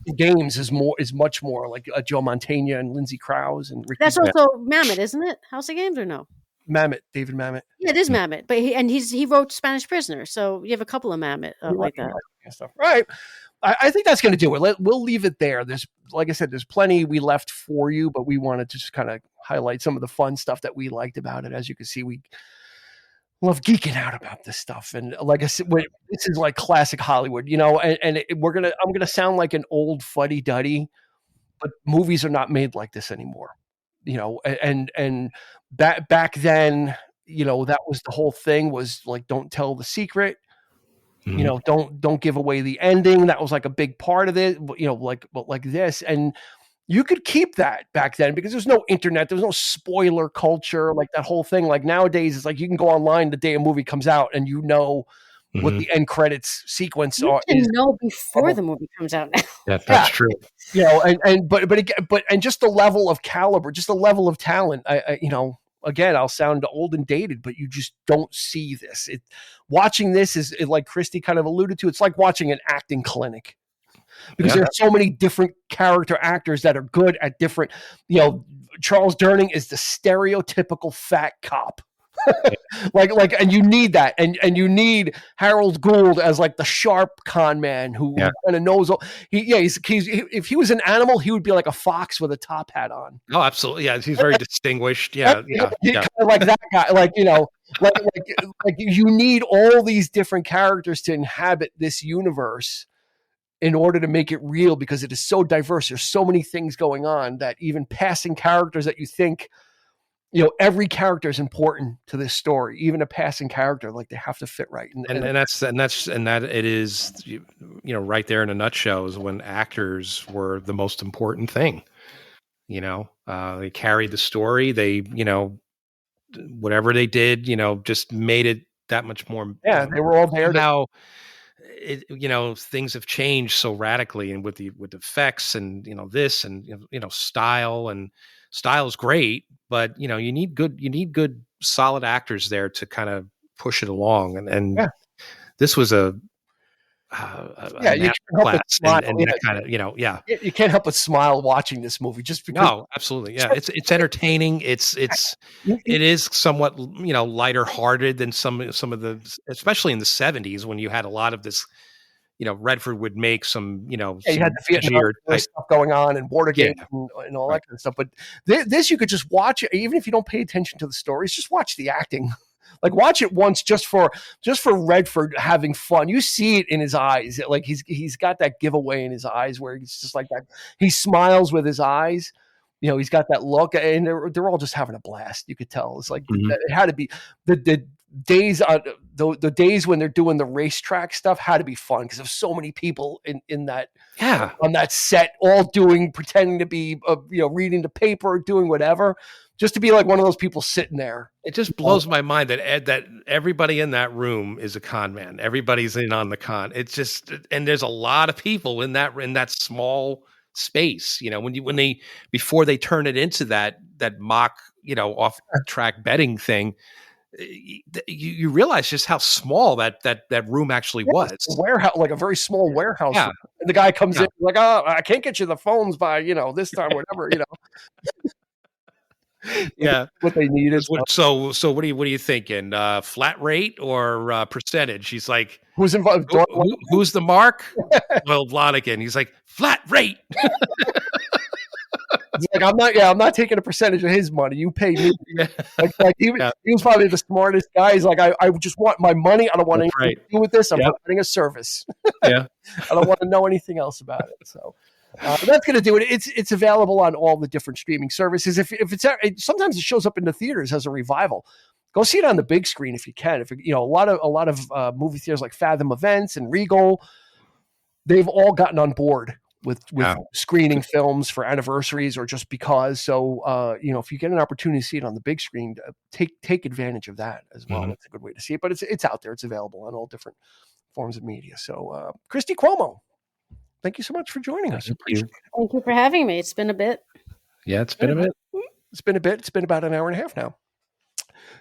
of Games is much more like Joe Mantegna and Lindsay Krause and Ricky.
That's also Mamet, isn't it? House of Games or no?
Mamet, David Mamet.
Yeah, it is Mamet, but he wrote Spanish Prisoner, so you have a couple of Mamet like that.
Stuff. Right. I think that's going to do it. We'll leave it there. There's, like I said, there's plenty we left for you, but we wanted to just kind of highlight some of the fun stuff that we liked about it. As you can see, we love geeking out about this stuff. And like I said, this is like classic Hollywood, you know, and I'm going to sound like an old fuddy-duddy, but movies are not made like this anymore, you know, and back then, you know, that was the whole thing, was like, don't tell the secret. You know, don't give away the ending. That was like a big part of it, you know, like this. And you could keep that back then because there's no internet. There's no spoiler culture, like that whole thing. Like nowadays, it's like you can go online the day a movie comes out and you know what the end credits sequence
you can know before the movie comes out now.
That's true.
You know, and just the level of caliber, just the level of talent. I you know, again, I'll sound old and dated, but you just don't see this. Watching this is, like Christy kind of alluded to, it's like watching an acting clinic because there are so many different character actors that are good at different, you know, Charles Durning is the stereotypical fat cop. like, and you need that. And you need Harold Gould as like the sharp con man who kind of knows. He's if he was an animal, he would be like a fox with a top hat on.
Oh, absolutely. Yeah. He's very distinguished. Yeah.
Kind of like that guy, like, you know, like you need all these different characters to inhabit this universe in order to make it real, because it is so diverse. There's so many things going on that even passing characters that you think, you know, every character is important to this story, even a passing character, like they have to fit right.
And that it is, you know, right there in a nutshell is when actors were the most important thing. You know, they carried the story. They, you know, whatever they did, you know, just made it that much more.
Yeah, they were all there.
Now, you know, things have changed so radically, and with effects and, you know, this and, you know, style is great, but, you know, you need good solid actors there to kind of push it along. And this was a
you
class and that kind of, you know,
you can't help but smile watching this movie just because.
No, absolutely. Yeah. It's entertaining. It is somewhat, you know, lighter hearted than some of the, especially in the 70s when you had a lot of this, you know, Redford would make some, you know,
you had the Vietnam stuff going on and Watergate and all that kind of stuff. But this you could just watch, even if you don't pay attention to the stories, just watch the acting. Like watch it once just for Redford having fun. You see it in his eyes. Like he's got that giveaway in his eyes where he's just like that. He smiles with his eyes. You know, he's got that look, and they're all just having a blast. You could tell. It's like it had to be the days the days when they're doing the racetrack stuff had to be fun because there's so many people in that on that set, all pretending to be you know, reading the paper, doing whatever, just to be like one of those people sitting there.
It just blows my mind that everybody in that room is a con man. Everybody's in on the con. It's just, and there's a lot of people in that small space. You know, before they turn it into that mock, you know, off track betting thing, you realize just how small that room actually was.
A warehouse, like a very small warehouse. Yeah. And the guy comes in like, oh, I can't get you the phones by, you know, this time, whatever, you know.
Yeah,
what they need is
so. What are you thinking? Flat rate or percentage? He's like,
who's involved?
Who's the mark? Well, Vladigan. He's like, flat rate.
He's like, I'm not taking a percentage of his money. You pay me. Like he was probably the smartest guy. He's like, I just want my money. I don't want anything to do with this. I'm providing a service. I don't want to know anything else about it. So. That's going to do it. It's available on all the different streaming services. If sometimes it shows up in the theaters as a revival. Go see it on the big screen if you can. If you know, a lot of movie theaters like Fathom Events and Regal, they've all gotten on board with screening films for anniversaries or just because. So you know, if you get an opportunity to see it on the big screen, take advantage of that as well. That's a good way to see it. But it's out there. It's available on all different forms of media. So Christy Cuomo, thank you so much for joining us.
Thank you for having me. It's been a bit.
Yeah, it's been a bit.
It's been a bit. It's been about an hour and a half now.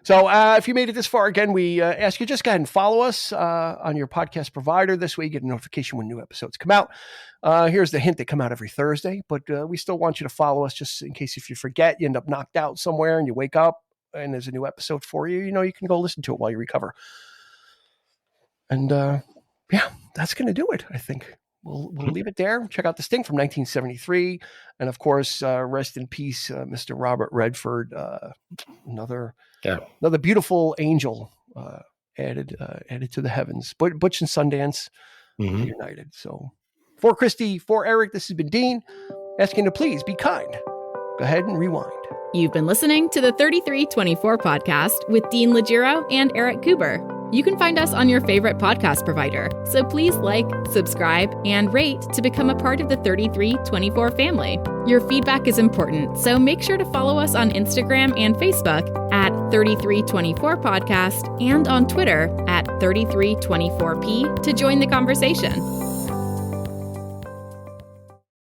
So if you made it this far, again, we ask you just go ahead and follow us on your podcast provider. This way you get a notification when new episodes come out. Here's the hint: they come out every Thursday, but we still want you to follow us just in case if you forget, you end up knocked out somewhere and you wake up and there's a new episode for you, you can go listen to it while you recover. And that's going to do it, I think. We'll leave it there. Check out The Sting from 1973. And of course, rest in peace, Mr. Robert Redford, another beautiful angel added to the heavens. Butch and Sundance united. So for Christy, for Eric, this has been Dean, asking to please be kind. Go ahead and rewind.
You've been listening to the 3324 podcast with Dean Legiro and Eric Kuber. You can find us on your favorite podcast provider, so please like, subscribe, and rate to become a part of the 3324 family. Your feedback is important, so make sure to follow us on Instagram and Facebook at 3324 podcast and on Twitter at 3324p to join the conversation.